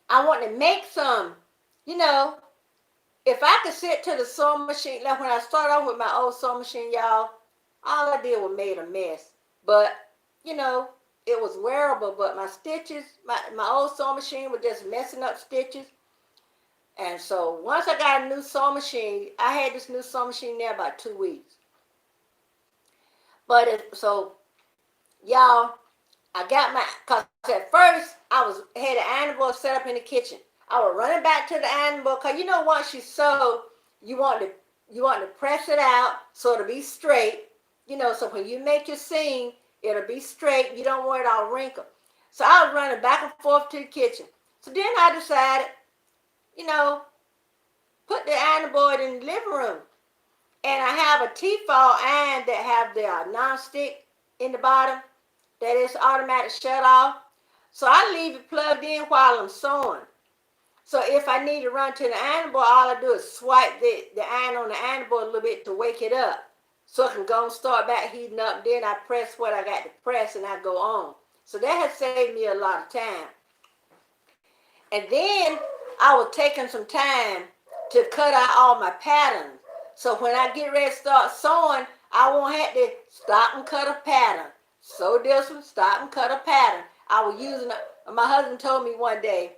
I want to make some, if I could sit to the sewing machine, like when I started off with my old sewing machine, y'all, all I did was made a mess. But, it was wearable, but my stitches, my old sewing machine was just messing up stitches. And so once I got a new sewing machine, I had this new sewing machine there about 2 weeks. But y'all, I got cause at first I had an ironing board set up in the kitchen. I was running back to the ironing board, cause once you sew, you want to press it out so it'll be straight. So when you make your seam, it'll be straight. You don't want it all wrinkled. So I was running back and forth to the kitchen. So then I decided, put the ironing board in the living room. And I have a Tefal iron that have the non-stick in the bottom that is automatic shut off. So I leave it plugged in while I'm sewing. So if I need to run to the ironing board, all I do is swipe the iron on the ironing board a little bit to wake it up. So it can go and start back heating up. Then I press what I got to press and I go on. So that has saved me a lot of time. And then I was taking some time to cut out all my patterns. So when I get ready to start sewing, I won't have to stop and cut a pattern. Sew this one, stop and cut a pattern. I was using my husband told me one day,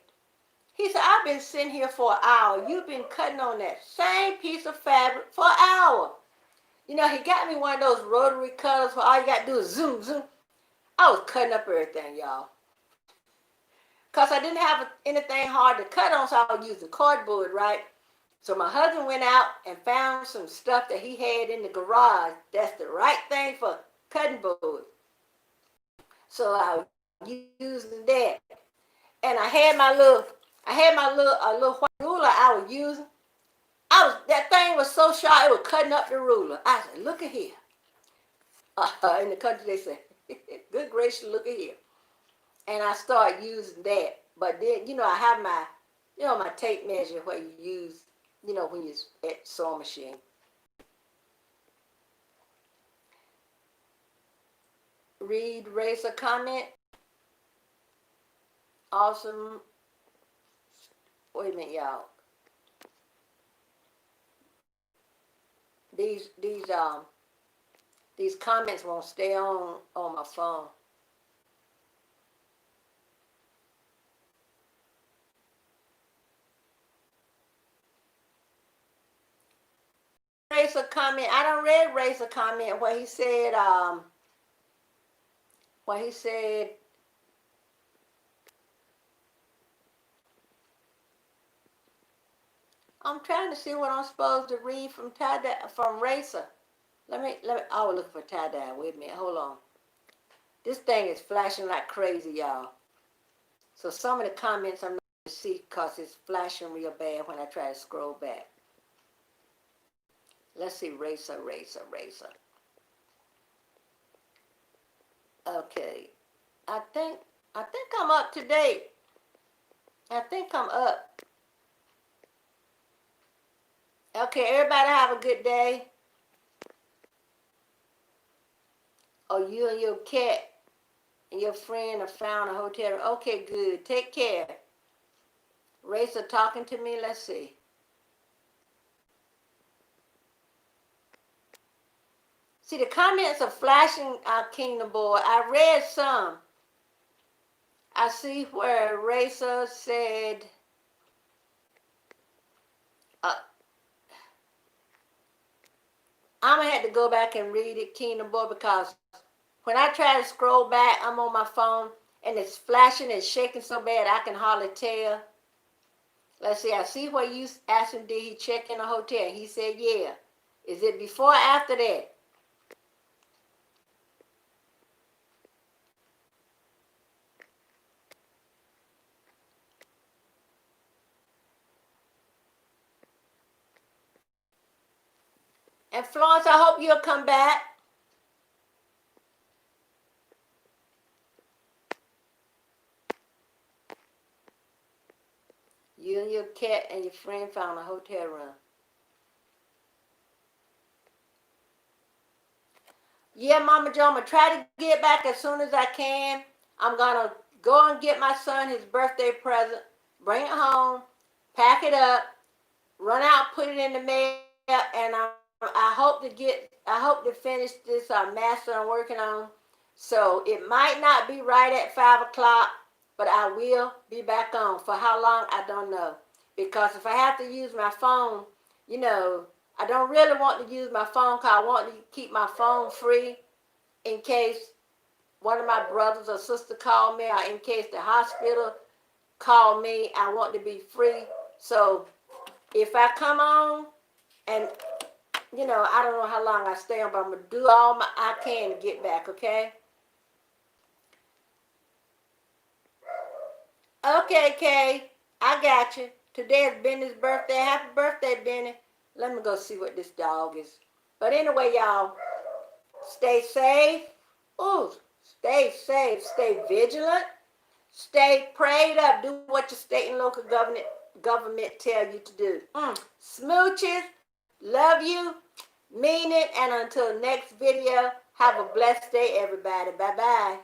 he said, I've been sitting here for an hour. You've been cutting on that same piece of fabric for an hour. He got me one of those rotary cutters where all you got to do is zoom, zoom. I was cutting up everything, y'all. Because I didn't have anything hard to cut on, so I was using cardboard, right? So my husband went out and found some stuff that he had in the garage. That's the right thing for cutting board. So I was using that. And I had my little I had my little white ruler I was using. That thing was so sharp it was cutting up the ruler. I said, look at here. In the country they say, good gracious, look at here. And I started using that. But then, I have my tape measure where you use, when you're at the sewing machine. Read, raise a comment. Awesome. Wait a minute, y'all. These comments won't stay on my phone. Raise a comment. I don't read raise a comment where he said I'm trying to see what I'm supposed to read from Racer. Let me I was looking for tie-dye with me. Hold on. This thing is flashing like crazy, y'all. So some of the comments I'm not going to see because it's flashing real bad when I try to scroll back. Let's see, Racer. Okay. I think I'm up to date. I think I'm up. Okay, everybody have a good day. Oh, you and your cat and your friend have found a hotel room. Okay, good. Take care. Racer talking to me. Let's see. See, the comments are flashing, Kingdom Boy. I read some. I see where Racer said, I'm going to have to go back and read it, Kingdom Boy, because when I try to scroll back, I'm on my phone, and it's flashing and shaking so bad I can hardly tell. Let's see, I see where you asked him, did he check in a hotel? He said, yeah. Is it before or after that? And Florence, I hope you'll come back. You and your cat and your friend found a hotel room. Yeah, Mama Joe, I'm going to try to get back as soon as I can. I'm going to go and get my son his birthday present, bring it home, pack it up, run out, put it in the mail, and I hope to finish this master I'm working on. So it might not be right at 5 o'clock, but I will be back on. For how long, I don't know. Because if I have to use my phone, I don't really want to use my phone because I want to keep my phone free in case one of my brothers or sister call me, or in case the hospital call me. I want to be free. So if I come on and, I don't know how long I stay on, but I'm going to do all I can to get back, okay? Okay, Kay, I got you. Today is Benny's birthday. Happy birthday, Benny. Let me go see what this dog is. But anyway, y'all, stay safe. Ooh, stay safe. Stay vigilant. Stay prayed up. Do what your state and local government tell you to do. Smooches. Love you. Mean it. And until next video, have a blessed day, everybody. Bye-bye.